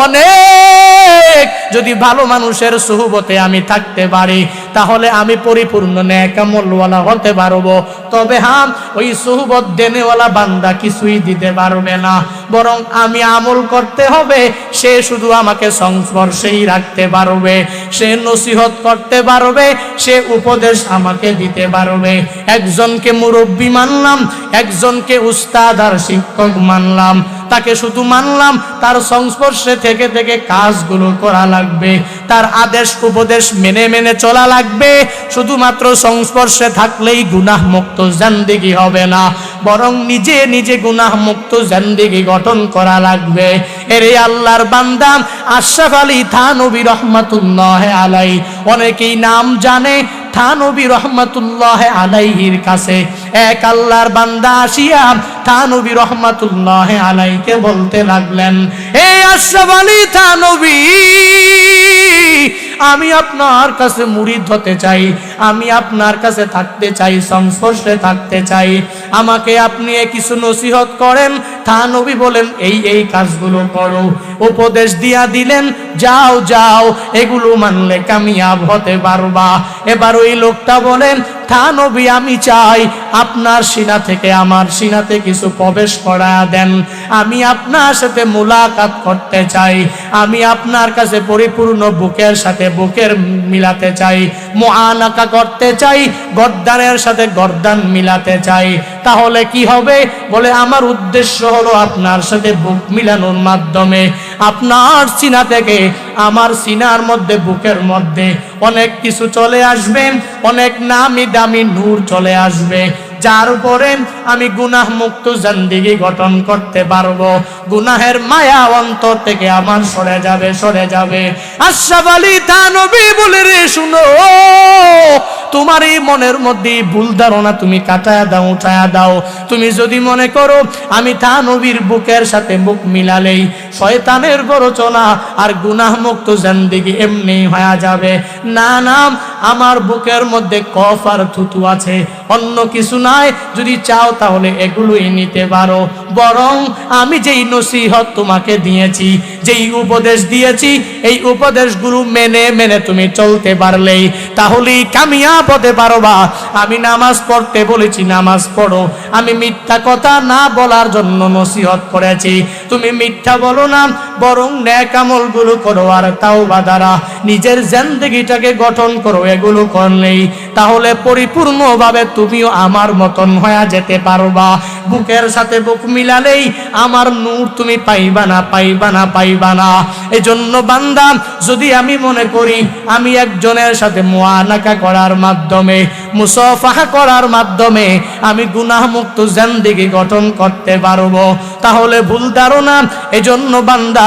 অনেক, যদি ভালো মানুষের সুহবতে আমি থাকতে পারি তাহলে আমি পরিপূর্ণ নেক আমলওয়ালা হতে পারবো। তবে হ্যাঁ, ওই সুহবত দেনেওয়ালা বান্দা কিছুই দিতে পারবে না, বরং আমি আমল করতে হবে, সে শুধু আমাকে সংস্পর্শেই রাখতে পারবে, সে নসিহত করতে পারবে, সে উপদেশ আমাকে দিতে পারবে। একজনকে মুরব্বী মানলাম, একজনকে উস্তাদ আর শিক্ষক মানলাম, তাকে শুধু মানলাম, তার সংস্পর্শে থেকে থেকে কাজগুলো করা লাগবে, তার আদেশ উপদেশ মেনে মেনে চলা লাগবে। শুধুমাত্র সংস্পর্শে থাকলেই গুনাহ মুক্ত জিন্দেগি হবে না, বরং নিজে নিজে গুনাহ মুক্ত জিন্দেগি গঠন করা লাগবে। এরে আল্লাহর বান্দা আশরাফ আলী থানভী রহমাতুল্লাহ আলাই, অনেকেই নাম জানে, থানভী রহমাতুল্লাহ আলাইহির কাছে এক আল্লাহর বান্দা আসিয়া থানভী রহমাতুল্লাহ আলাইকে বলতে লাগলেন, হে আশরাফ আলী থানভী, আমি আপনার কাছে মুরিদ হতে চাই, আমি আপনার কাছে থাকতে চাই, সংস্পর্শে থাকতে চাই, আমাকে আপনি কিছু নসিহত করেন। থানভী বলেন এই কাজগুলো করো, উপদেশ দিয়া দিলেন, যাও যাও, এগুলো মানলে কামিয়াব হতে পারবা। এবার ওই লোকটা বলেন, থানভী আমি চাই আপনার সিনা থেকে আমার সিনাতে কিছু প্রবেশ করা দেন, আমি আপনার সাথে মুলাকাত করতে চাই, আমি আপনার কাছে পরিপূর্ণ বুকের সাথে বুকের মিলাতে চাই, মুআনাকা করতে চাই, গর্দানের সাথে গর্দান মিলাতে চাই। তাহলে কি হবে? বলে আমার উদ্দেশ্য হলো আপনার সাথে বুক মিলানোর মাধ্যমে আপনার সিনা থেকে আমার সিনার মধ্যে বুকের মধ্যে অনেক কিছু চলে আসবে, অনেক নামি দামি নূর চলে আসবে, যার উপরে আমি গুনাহ মুক্ত জিন্দেগি গঠন করতে পারবো, গুনাহের মায়া অন্তর থেকে আমার সরে যাবে, সরে যাবে। আশরাফ আলী থানভী বলে, রে শুনো, তোমার এই মনের মধ্যে ভুল ধারণা তুমি কাটায়া দাও, উঠায়া দাও। তুমি যদি মনে করো আমি থানভীর বুকের সাথে মুখ মিলালেই শয়তানের প্ররোচনা আর গুনাহ মুক্ত জিন্দেগি এমনি হয়ে যাবে, না না, আমার বুকের মধ্যে কফ আর থুতু আছে, অন্য কিছু নাই। যদি চাও তাহলে এগুলোই নিতে পারো, বরং আমি যেই নসিহত তোমাকে দিয়েছি, যেই উপদেশ দিয়েছি, এই উপদেশগুলো মেনে মেনে তুমি চলতে পারলেই তাহলেই কামিয়াব হতে পারবা। আমি নামাজ পড়তে বলেছি, নামাজ পড়ো, আমি মিথ্যা কথা না বলার জন্য নসিহত করেছি, তুমি মিথ্যা বলো না, বরং নেক আমলগুলো করো, আর তাওবা দ্বারা নিজের জিন্দেগিটাকে গঠন করো। এগুলো করলেই তাহলে পরিপূর্ণভাবে তুমিও আমার মতন হয়ে যেতে পারবা। বুকের সাথে বুক মিলালেই আমার নূর তুমি পাইবা না, পাইবা না, পাইবা না। এজন্য বান্দা, যদি আমি মনে করি আমি একজনের সাথে মুআনাকা করার মাধ্যমে, মুসাফাহা করার মাধ্যমে আমি গুনাহ মুক্ত জিন্দেগি গঠন করতে পারবো, তাহলে ভুল ধারণা। এজন্য বান্দা,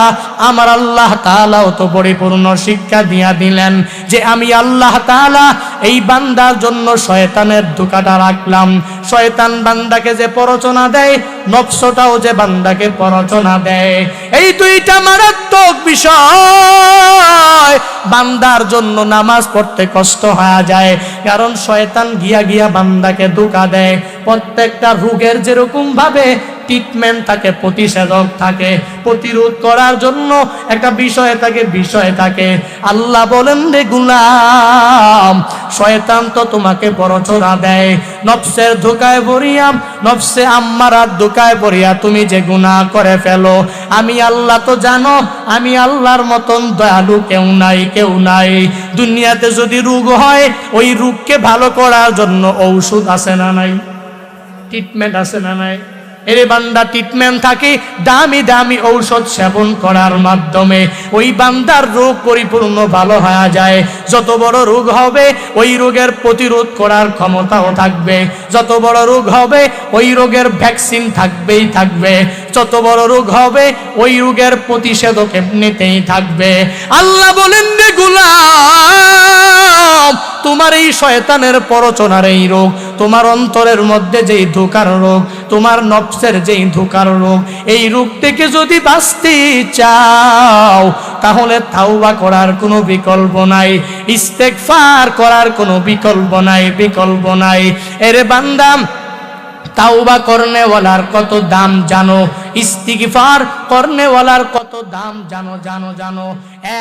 আমার আল্লাহ তাআলাও তো পরিপূর্ণ শিক্ষা দিয়া দিলেন যে আমি আল্লাহ তাআলা এই বান্দার জন্য শয়তানের ধোঁকাটা রাখলাম, শয়তান বান্দাকে যে প্ররোচনা দেয়, নফসটাও যে বান্দাকে প্ররোচনা দেয়, এই দুইটা মারাত্মক বিষয় বান্দার জন্য নামাজ পড়তে কষ্ট হয়ে যায়। কারণ শয়তান গিয়া গিয়া বান্দাকে ধোঁকা দেয়। প্রত্যেকটা রোগের যেরকম ভাবে ট্রিটমেন্ট থাকে, প্রতিষেধক থাকে, প্রতিরোধ করার জন্য একটা বিষয় থাকে। আল্লাহ বলেন, রে গোলাম, শয়তান তো তোমাকে প্ররোচনা দেয়, নফসের ধোঁকায় পড়িয়া, নফসে আম্মারার ধোঁকায় পড়িয়া তুমি যে গুনাহ করে ফেলো। আমি আল্লাহ তো জানো, আমি আল্লাহর মতন দয়ালু কেউ নাই। দুনিয়াতে যদি রোগ হয়, ওই রোগকে ভালো করার জন্য ঔষধ আছে না নাই? ট্রিটমেন্ট আছে না নাই? এরে বান্দা, ট্রিটমেন্ট থাকে, দামি দামি ঔষধ সেবন করার মাধ্যমে ওই বান্দার রোগ পরিপূর্ণ ভালো হয়ে যায়। যত বড় রোগ হবে ওই রোগের প্রতিরোধ করার ক্ষমতাও থাকবে। যত বড় রোগ হবে ওই রোগের ভ্যাকসিন থাকবে। যত বড় রোগ হবে ওই রোগের প্রতিষেধক এমনিতেই থাকবে। আল্লাহ বলেন, রে গোলাম, তোমার এই শয়তানের প্ররোচনার এই রোগ, তোমার অন্তরের মধ্যে যেই ধোঁকার রোগ, তোমার নফসের যেই ধোঁকার রোগ, এই রোগ থেকে যদি বাঁচতে চাও তাহলে তাওবা করার কোনো বিকল্প নাই, ইস্তেগফার করার কোনো বিকল্প নাই। এরে বান্দা, তাওবা করনেওয়ালার কত দাম জানো? ইস্তিগফার করনেওয়ালার কত দাম জানো?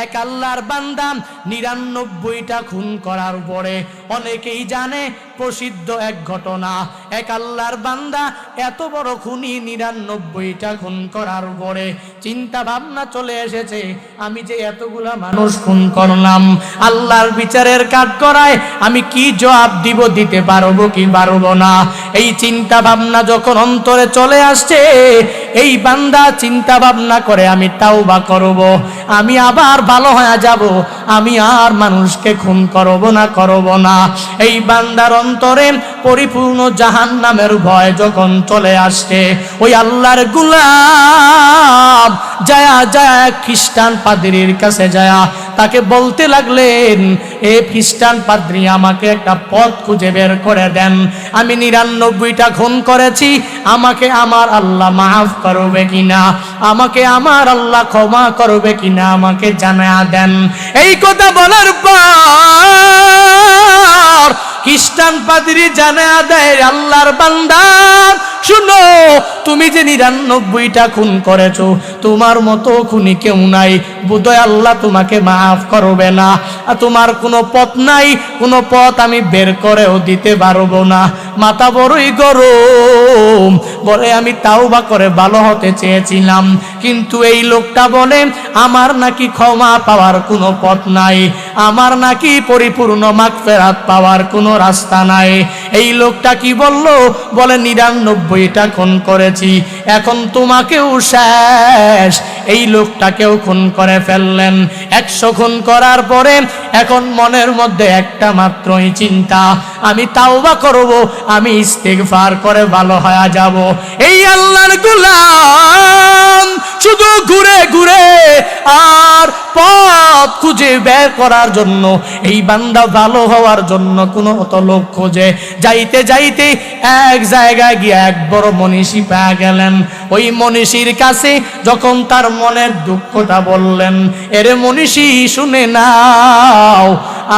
এক আল্লাহর বান্দা 99টা খুন করার পরে, অনেকেই জানে প্রসিদ্ধ এক ঘটনা, এক আল্লাহর বান্দা এত বড় খুনি 99টা খুন করার পরে চিন্তা ভাবনা চলে এসেছে, আমি যে এতগুলা মানুষ খুন করলাম, আল্লাহর বিচারের কাঠগড়ায় আমি কি জবাব দিতে পারবো কি পারবো না। এই চিন্তা ভাবনা যখন অন্তরে চলে আসছে, এই বান্দা চিন্তা ভাবনা করে, আমি তাওবা করব, আমি আবার ভালো হয়ে যাব, আমি আর মানুষকে খুন করব না। এই বান্দার অন্তরে পরিপূর্ণ জাহান্নামের ভয় যখন চলে আসছে, ওই আল্লাহর গোলাম যায় খ্রিস্টান পাদ্রীর কাছে যায়, তাকে বলতে লাগলেন, এ খ্রিস্টান পাদ্রী, আমাকে একটা পথ খুঁজে বের করে দেন, আমি 99টা খুন করেছি, আমাকে আমার আল্লাহ মাফ করবে কিনা, আমাকে আমার আল্লাহ ক্ষমা করবে কিনা, আমাকে জানা দেন। এই কথা বলার পর খ্রিস্টান পাদ্রী জানা দেয়, আল্লাহর বান্দা শুনো, তুমি যে 99টা খুন করেছো, তোমার মতো খুনি কেউ নাই, বোধহয় আল্লাহ তোমাকে মাফ করবে না, তোমার কোনো পথ নাই, কোনো পথ আমি বের করেও দিতে পারবো না। মাথা বড়ই গরম, বলে আমি তাওবা করে ভালো হতে চেয়েছিলাম, কিন্তু এই লোকটা বলে আমার নাকি ক্ষমা পাওয়ার কোনো পথ নাই, আমার নাকি পরিপূর্ণ মাগফিরাত পাওয়ার কোনো রাস্তা নাই। এই লোকটা কি বললো? বলে 99টা খুন করেছি, এখন তোমাকেও শেষ। এই লোকটাকেও খুন করে ফেললেন। 100 খুন করার পরে এখন মনের মধ্যে একটা মাত্রই চিন্তা, আমি তাওবা করব, আমি ইস্তেগফার করে ভালো হয়ে যাব। এই আল্লাহর গোলাম শুধু ঘুরে ঘুরে আর পথ খুঁজে বের করার জন্য, এই বান্দা ভালো হওয়ার জন্য কোনো অত লোক খোঁজে। যাইতে যাইতে এক জায়গায় গিয়ে এক বড় মনীষী পেয়ে গেলেন। ওই মনীষীর কাছে যখন তার মনের দুঃখটা বললেন, এরে মনীষী শুনে নাও,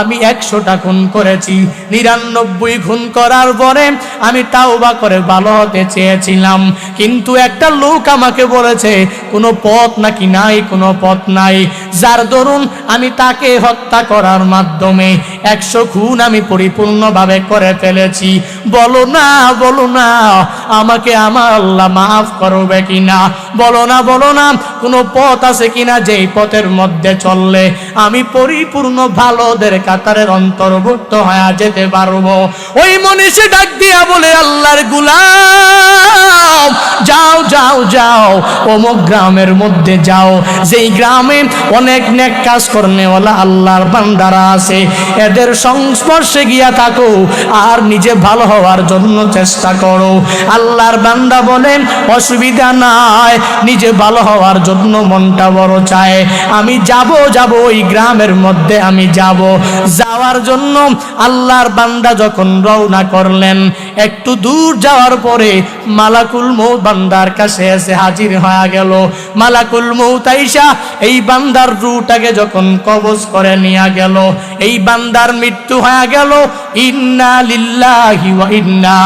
আমি 100টা খুন করেছি, 99 খুন করার পরে আমি তাওবা করে ভালো হতে চেয়েছিলাম, কিন্তু একটা লোক আমাকে বলেছে কোনো পথ নাকি নাই, কোনো পথ নাই, যার দরুন আমি তাকে হত্যা করার মাধ্যমে 100 খুন আমি পরিপূর্ণভাবে করে ফেলেছি। বলো না আমাকে আমার আল্লাহ মাফ করবে কিনা, বলো না কোনো পথ আছে কিনা যেই পথের মধ্যে চললে আমি পরিপূর্ণ ভালোদের কাতারের অন্তর্ভুক্ত হয়ে যেতে পারবো। ওই মনীষী ডাক দিয়া বলে, আল্লাহর গোলাম যাও যাও অমুক গ্রামের মধ্যে যাও, যেই গ্রামে অনেক নেক কাজ করনেওয়ালা আল্লাহর বান্দারা আছে, এদের সংস্পর্শে গিয়া থাকো আর নিজে ভালো হওয়ার জন্য চেষ্টা করো। আল্লাহর বান্দা বলেন অসুবিধা নাই, নিজে ভালো হওয়ার জন্য মনটা বড় চায়, আমি যাব ওই গ্রামের মধ্যে আমি যাব। যাওয়ার জন্য আল্লাহর বান্দা যখন রওনা করলেন, একটু দূর যাওয়ার পরে মালাকুল মউত বান্দার কাছে এসে হাজির হয়ে গেল। মালাকুল মউত আইসা এই বান্দার রূহটাকে যখন কবজ করে নিয়ে গেল, এই বান্দার মৃত্যু হয়ে গেল। ইন্না লিল্লাহি ওয়া ইন্না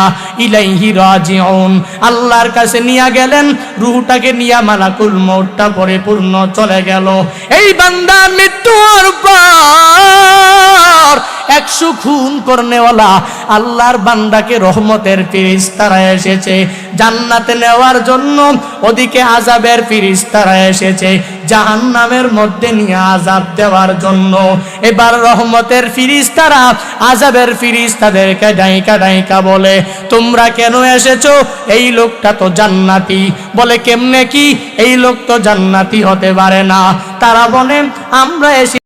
ইলাইহি রাজিউন। আল্লাহর কাছে নিয়ে গেলেন, রূহটাকে নিয়ে মালাকুল মউতটা পরিপূর্ণ চলে গেল। এই বান্দার মৃত্যু হওয়ার পর 100 খুন করনেওয়ালা আল্লাহর বান্দাকে রহমতের ফেরেশতারা এসেছে জান্নাতে নেওয়ার জন্য, ওদিকে আযাবের ফেরেশতারা এসেছে জাহান্নামের মধ্যে নিয়ে আযাব দেওয়ার জন্য। এবার রহমতের ফেরেশতারা আযাবের ফেরেশতাদেরকে ডাইকা ডাইকা বলে, তোমরা কেন এসেছো? এই লোকটা তো জান্নাতি। বলে কেমনে কি? এই লোক তো জান্নাতি হতে পারে না। তারা বলে আমরা এসে